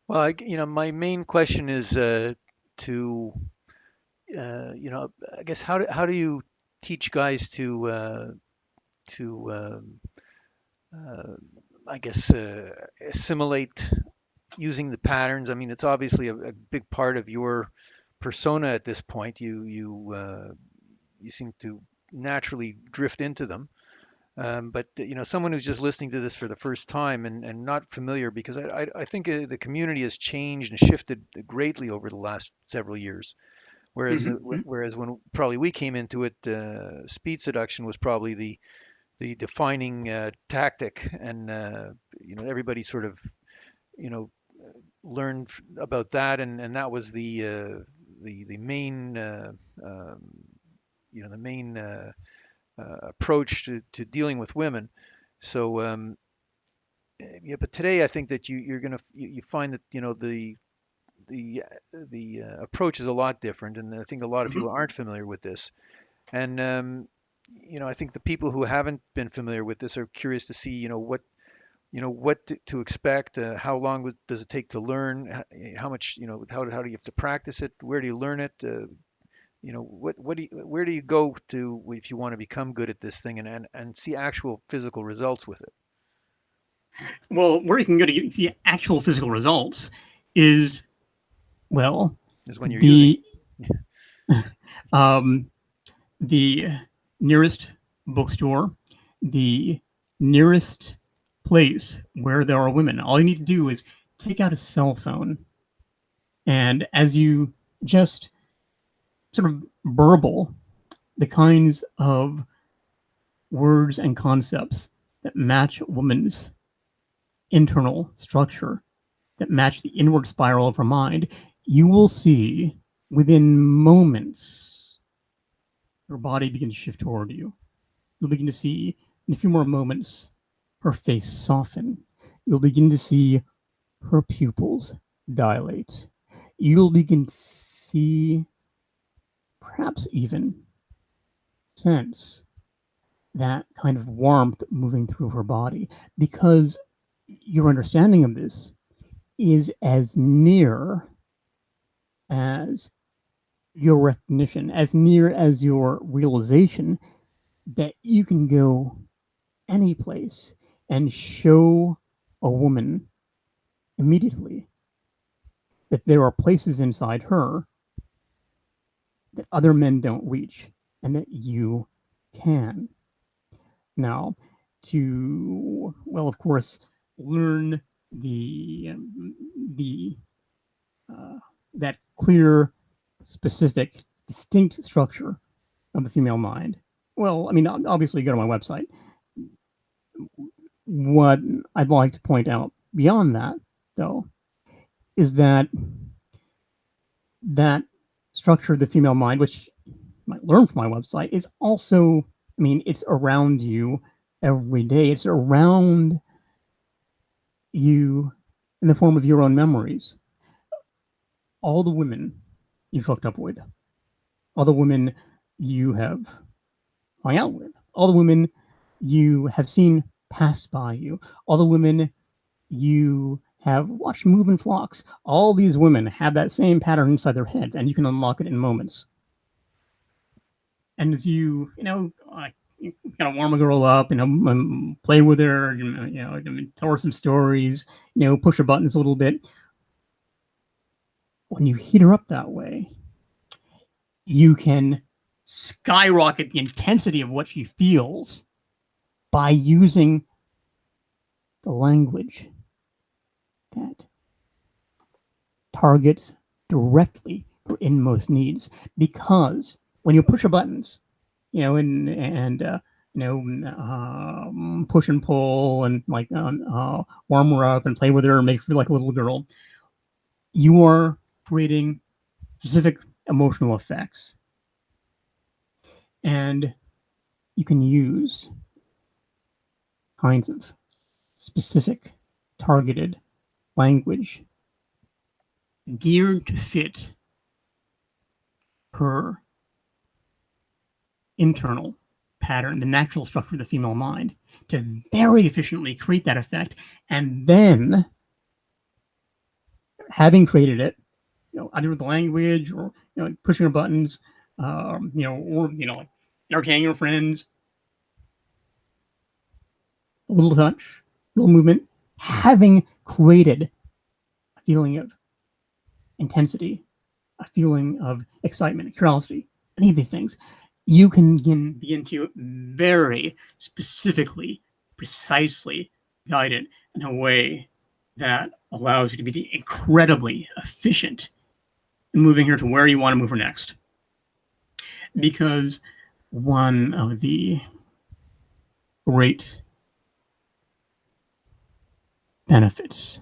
Well, my main question is I guess how do you teach guys to I guess assimilate using the patterns? I mean, it's obviously a big part of your persona at this point. You seem to naturally drift into them. But someone who's just listening to this for the first time and not familiar, because I think the community has changed and shifted greatly over the last several years. Whereas Mm-hmm. whereas when probably we came into it, speed seduction was probably the defining tactic, and everybody sort of you know learned about that, and that was the main the main approach to dealing with women. So yeah, but today I think that you find that the approach is a lot different, and I think a lot of people Mm-hmm. aren't familiar with this. And I think the people who haven't been familiar with this are curious to see what to expect. How long does it take to learn? How much how do you have to practice it? Where do you learn it? Where do you go to if you want to become good at this thing and see actual physical results with it? Well, where you can go to see actual physical results is, well, Is when you're using the um, the nearest bookstore, the nearest place where there are women. All you need to do is take out a cell phone, and as you just sort of burble the kinds of words and concepts that match a woman's internal structure, that match the inward spiral of her mind, you will see within moments her body begin to shift toward you. You'll begin to see in a few more moments her face soften. You'll begin to see her pupils dilate. You'll begin to see, perhaps even sense, that kind of warmth moving through her body, because your understanding of this is as near as your recognition, as near as your realization that you can go any place and show a woman immediately that there are places inside her that other men don't reach and that you can. Now, to, well, of course, learn that clear, specific, distinct structure of the female mind. Well, I mean, obviously, you go to my website. What I'd like to point out beyond that, though, is that structure of the female mind, which you might learn from my website, is also, I mean, it's around you every day. It's around you in the form of your own memories. All the women you've hooked up with, all the women you have hung out with, all the women you have seen pass by you, all the women you have watched move in flocks, all these women have that same pattern inside their heads, and you can unlock it in moments. And as you kind of warm a girl up, play with her, tell her some stories, push her buttons a little bit. When you heat her up that way, you can skyrocket the intensity of what she feels by using the language that targets directly her inmost needs. Because when you push her buttons, push and pull and warm her up and play with her and make her feel like a little girl, you are creating specific emotional effects. And you can use kinds of specific targeted language geared to fit her internal pattern, the natural structure of the female mind, to very efficiently create that effect. And then, having created it, either with the language or pushing her buttons, or entertaining her friends, a little touch, a little movement, having created a feeling of intensity, a feeling of excitement, curiosity, any of these things, you can begin to very specifically, precisely guide it in a way that allows you to be incredibly efficient in moving her to where you want to move her next. Because one of the great benefits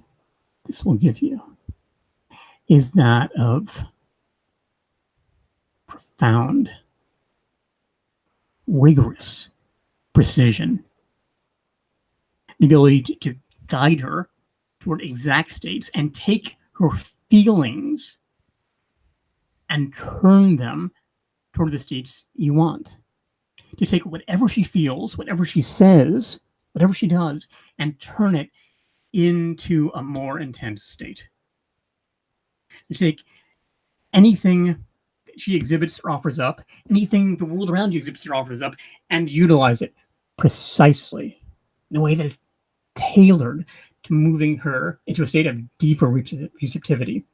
this will give you is that of profound, rigorous precision. The ability to guide her toward exact states and take her feelings and turn them toward the states you want. To take whatever she feels, whatever she says, whatever she does, and turn it into a more intense state. To take anything that she exhibits or offers up, anything the world around you exhibits or offers up, and utilize it precisely in a way that is tailored to moving her into a state of deeper receptivity,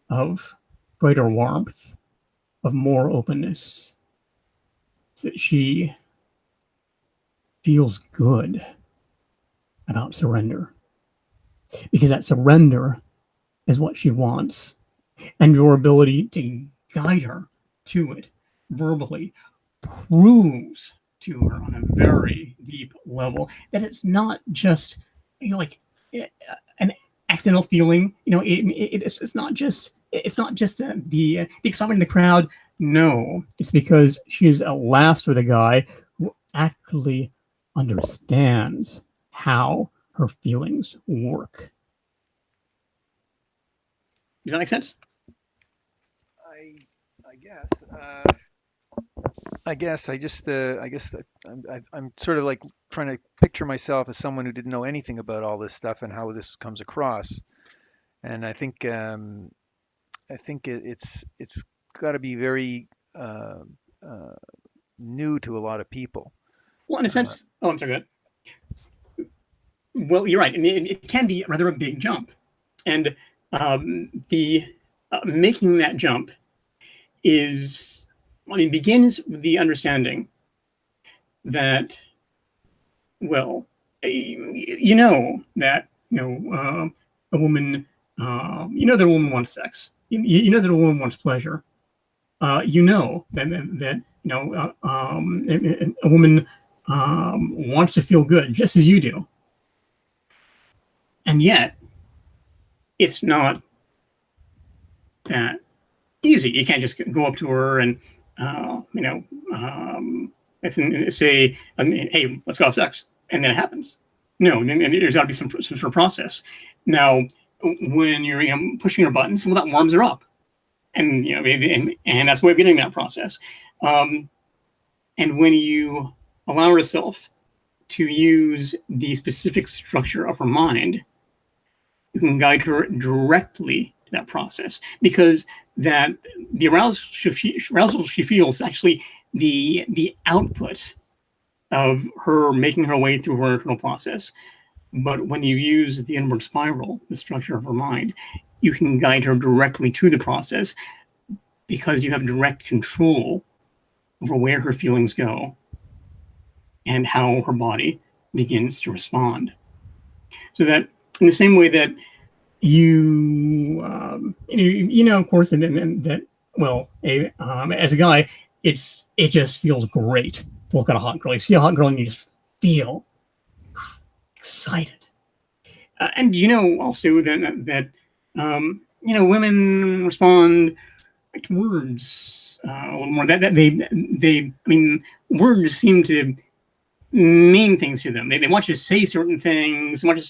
of greater warmth, of more openness, so that she feels good about surrender. Because that surrender is what she wants. And your ability to guide her to it verbally proves to her on a very deep level, that it's not just, like an accidental feeling. It's not just the excitement in the crowd. No, it's because she's at last with a guy who actually understands how her feelings work. Does that make sense? I guess. I guess I'm sort of like trying to picture myself as someone who didn't know anything about all this stuff and how this comes across. And I think it's got to be very uh, new to a lot of people. Well, in a Uh, sense, oh, I'm sorry. Well, you're right. I mean, it can be rather a big jump, and the making that jump is, I mean, begins with the understanding that, well, you know that a woman, that a woman wants sex. You know that a woman wants pleasure. You know that a woman wants to feel good just as you do, and yet it's not that easy. You can't just go up to her and uh, you know say, "Hey, let's go have sex," and then it happens. No, and there's got to be some sort of process. Now, when you're pushing her buttons, well, that warms her up, and and that's the way of getting that process. Um, and when you allow yourself to use the specific structure of her mind, you can guide her directly to that process, because that the arousal she feels is actually the output of her making her way through her internal process. But when you use the inward spiral, the structure of her mind, you can guide her directly to the process, because you have direct control over where her feelings go and how her body begins to respond. So that, in the same way that of course, and that, well, as a guy, it just feels great to look at a hot girl. You see a hot girl and you just feel excited. And also that women respond to words a little more. That I mean, words seem to mean things to them. They want you to say certain things, want you to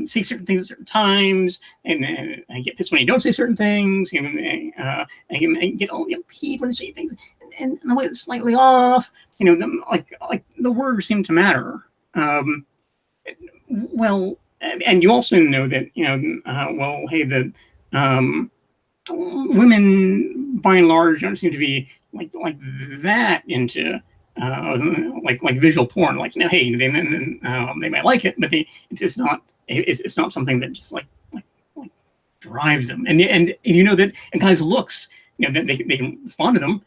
say certain things at certain times, and I get pissed when you don't say certain things, and I get all peeved when you say things, and the way it's slightly off. Like the words seem to matter. Well, and you also know that well, hey, the women by and large don't seem to be like that into like visual porn. Like, hey, they might like it, but it's just not. It's not something that just like drives them. And you know that and guys' looks, that they can respond to them,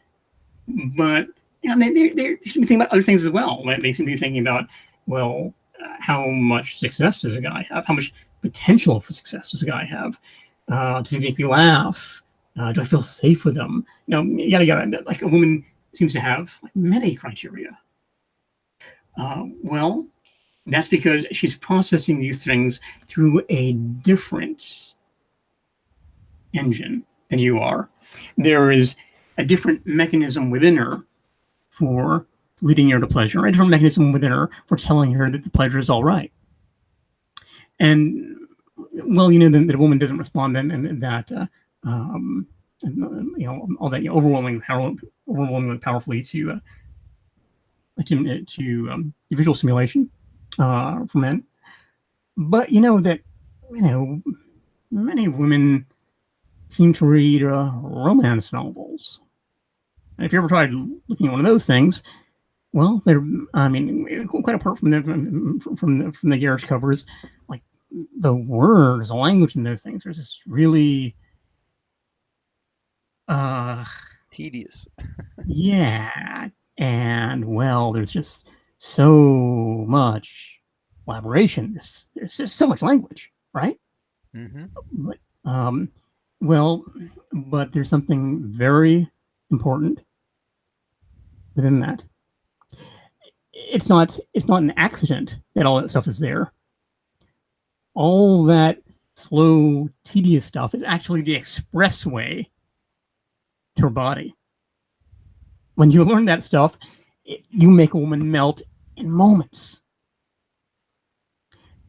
but they seem to think about other things as well. They seem to be thinking about, well, how much success does a guy have? How much potential for success does a guy have? Does he make me laugh? Do I feel safe with them? Yada yada. Like a woman seems to have many criteria. Well, that's because she's processing these things through a different engine than you are. There is a different mechanism within her for leading her to pleasure, a different mechanism within her for telling her that the pleasure is all right. And, well, the woman doesn't respond, and that all that overwhelmingly powerfully to visual stimulation for men. But that many women seem to read romance novels. And if you ever tried looking at one of those things, well, quite apart from the garish covers, like the words, the language in those things are just really Tedious. yeah. And, well, there's just so much elaboration. There's just so much language, right? Hmm. But, well, but there's something very important within that. it's not an accident that all that stuff is there. All that slow, tedious stuff is actually the expressway to her body. When you learn that stuff, you make a woman melt in moments.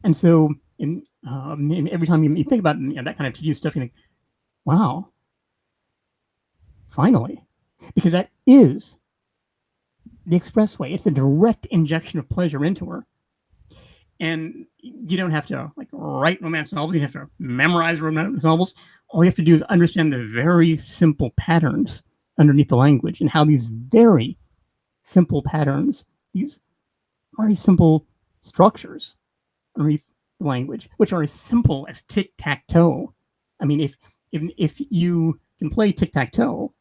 And so, every time you think about that kind of tedious stuff, you think, wow, finally. Because that is the expressway. It's a direct injection of pleasure into her. And you don't have to write romance novels. You don't have to memorize romance novels. All you have to do is understand the very simple patterns underneath the language and how these very simple patterns, these very simple structures underneath the language, which are as simple as tic-tac-toe. I mean, if you can play tic-tac-toe,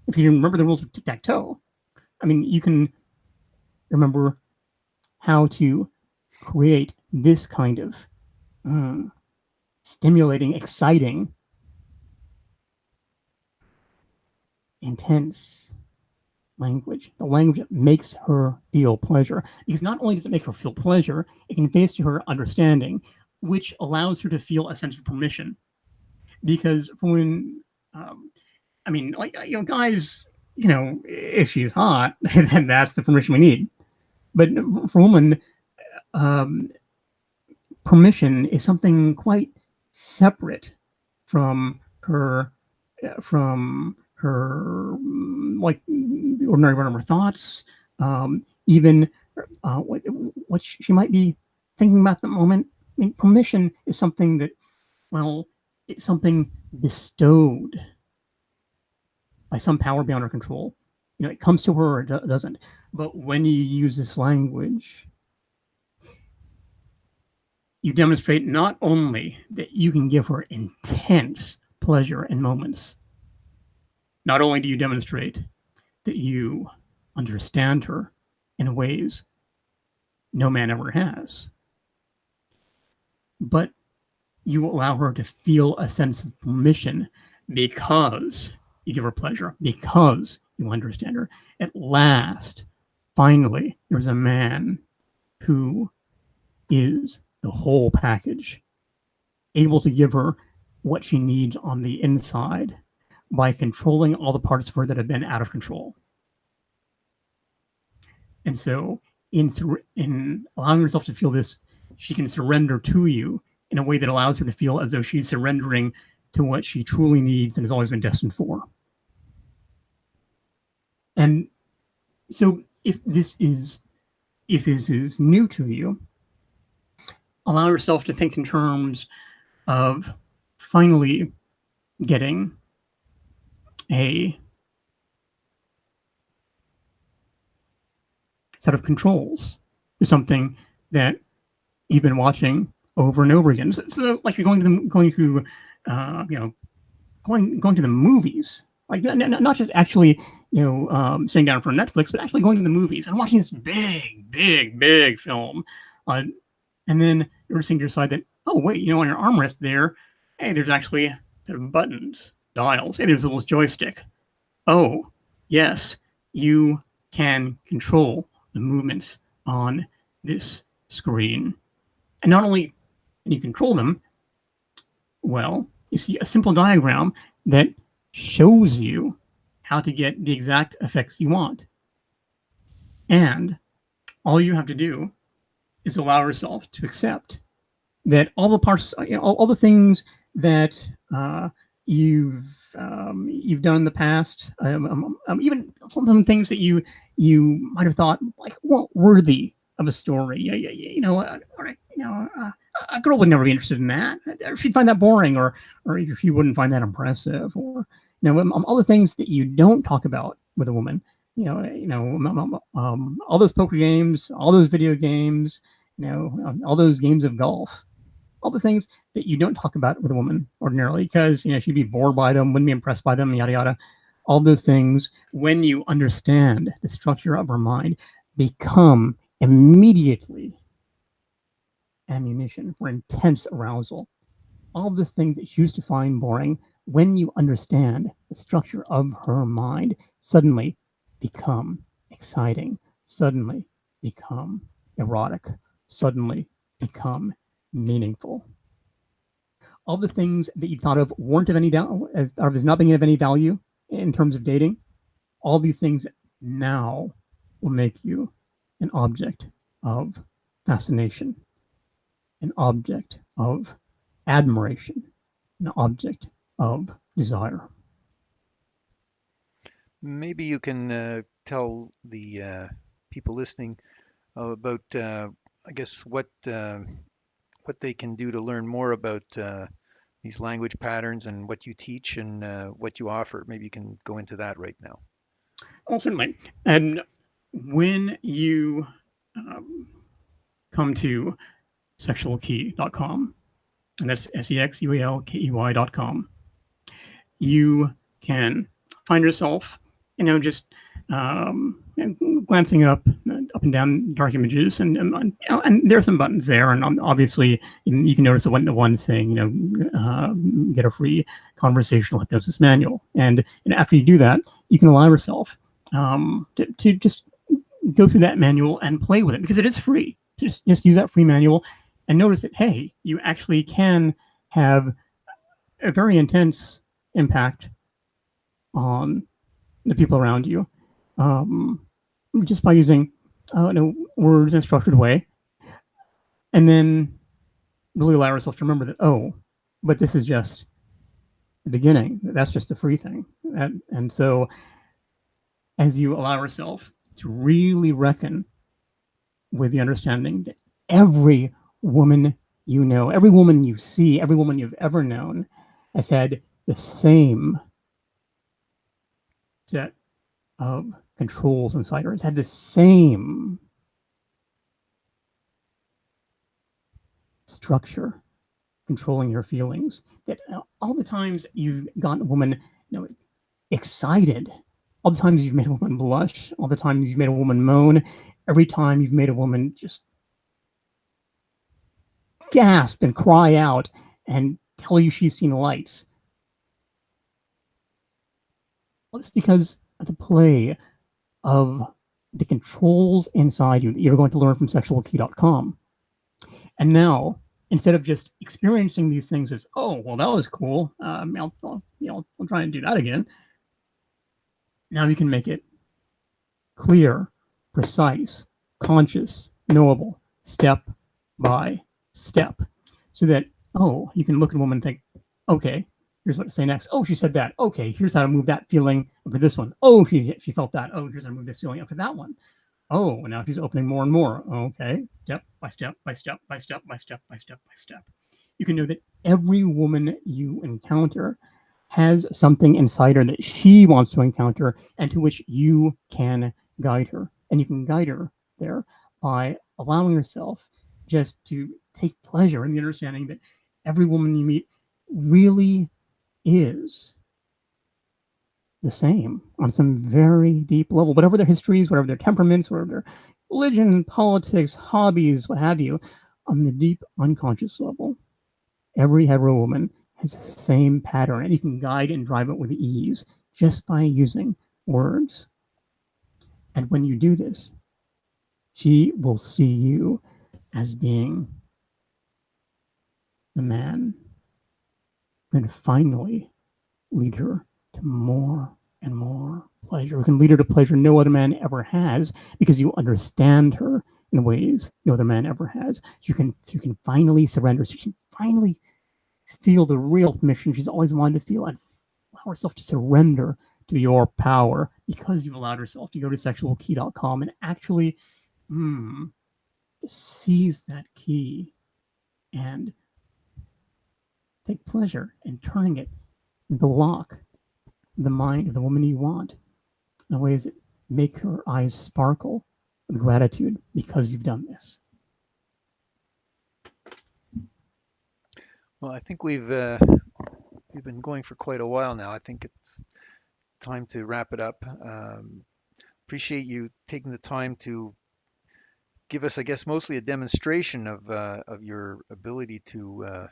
if you remember the rules of tic-tac-toe, I mean, you can remember how to create this kind of stimulating, exciting, intense language. The language that makes her feel pleasure. Because not only does it make her feel pleasure, it conveys to her understanding, which allows her to feel a sense of permission. Because for when, guys, if she's hot, then that's the permission we need. But for women, permission is something quite separate from her like ordinary run of her thoughts, even what she might be thinking about at the moment. I mean, permission is something that, it's something bestowed by some power beyond her control. It comes to her or it doesn't. But when you use this language, you demonstrate not only that you can give her intense pleasure in moments, not only do you demonstrate that you understand her in ways no man ever has, but you allow her to feel a sense of permission because you give her pleasure, because you understand her. At last, finally, there's a man who is the whole package, able to give her what she needs on the inside by controlling all the parts of her that have been out of control. And so in allowing herself to feel this, she can surrender to you in a way that allows her to feel as though she's surrendering to what she truly needs and has always been destined for. And so if this is new to you, allow yourself to think in terms of finally getting a set of controls is something that you've been watching over and over again. So like you're going to the movies, like not just actually sitting down for Netflix, but actually going to the movies and watching this big film, and then you're seeing to your side that, oh wait, on your armrest there, hey, there's actually buttons, dials, hey, there's a little joystick. Oh yes, you can control the movements on this screen. And not only can you control them, you see a simple diagram that shows you how to get the exact effects you want. And all you have to do is allow yourself to accept that all the parts, all the things that you've done in the past, even some things that you might have thought weren't worthy of a story. A girl would never be interested in that. She'd find that boring, or she wouldn't find that impressive, or all the things that you don't talk about with a woman. All those poker games, all those video games, all those games of golf, all the things that you don't talk about with a woman ordinarily because she'd be bored by them, wouldn't be impressed by them, yada yada. All those things, when you understand the structure of her mind, become immediately ammunition for intense arousal. All the things that she used to find boring, when you understand the structure of her mind, suddenly become exciting, suddenly become erotic, suddenly become meaningful. All the things that you thought of weren't of any as not being of any value in terms of dating, all these things now will make you an object of fascination, an object of admiration, an object of desire. Maybe you can tell the people listening about, I guess, what they can do to learn more about these language patterns and what you teach and what you offer. Maybe you can go into that right now. Oh, certainly. And when you um, come to sexualkey.com, and that's sexualkey.com, you can find yourself, just glancing up and down dark images, and there are some buttons there, and obviously you can notice the one saying, get a free conversational hypnosis manual, and after you do that, you can allow yourself to just go through that manual and play with it because it is free. Just use that free manual and notice that, hey, you actually can have a very intense impact on the people around you, um, just by using words in a structured way, and then really allow yourself to remember that, oh, but this is just the beginning. That's just the free thing. And so as you allow yourself to really reckon with the understanding that every woman you know, every woman you see, every woman you've ever known has had the same set of controls inside her, has had the same structure controlling your feelings. That all the times you've gotten a woman, excited, all the times you've made a woman blush, all the times you've made a woman moan, every time you've made a woman just gasp and cry out and tell you she's seen lights. Well, it's because of the play of the controls inside you that you're going to learn from sexualkey.com. And now, instead of just experiencing these things as, oh, well, that was cool, I'll try and do that again. Now you can make it clear, precise, conscious, knowable, step by step, so that, oh, you can look at a woman and think, okay, here's what to say next. Oh, she said that. Okay, here's how to move that feeling up to this one. Oh, she felt that. Oh, here's how to move this feeling up to that one. Oh, now she's opening more and more. Okay, step by step by step by step by step by step by step. You can know that every woman you encounter has something inside her that she wants to encounter and to which you can guide her. And you can guide her there by allowing yourself just to take pleasure in the understanding that every woman you meet really is the same on some very deep level, whatever their histories, whatever their temperaments, whatever their religion, politics, hobbies, what have you, on the deep unconscious level, every hetero woman has the same pattern, and you can guide and drive it with ease just by using words. And when you do this, she will see you as being the man and finally lead her to more and more pleasure. We can lead her to pleasure no other man ever has because you understand her in ways no other man ever has. So you can finally surrender. So you can finally feel the real permission she's always wanted to feel and allow herself to surrender to your power because you've allowed herself to go to sexualkey.com and actually seize that key and take pleasure in turning it into the lock the mind of the woman you want in ways that make her eyes sparkle with gratitude because you've done this. Well, I think we've been going for quite a while now. I think it's time to wrap it up. Appreciate you taking the time to give us, I guess, mostly a demonstration of your ability to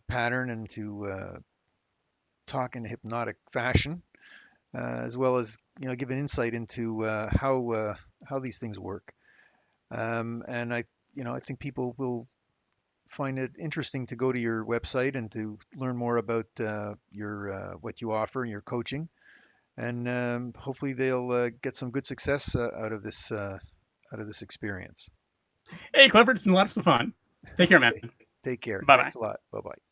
pattern and to talk in a hypnotic fashion. as well as give an insight into how these things work. And I think people will find it interesting to go to your website and to learn more about your what you offer, your coaching, and hopefully they'll get some good success out of this experience. Hey, Clifford, it's been lots of fun. Take care, man. Okay, take care. Bye bye. Thanks a lot. Bye bye.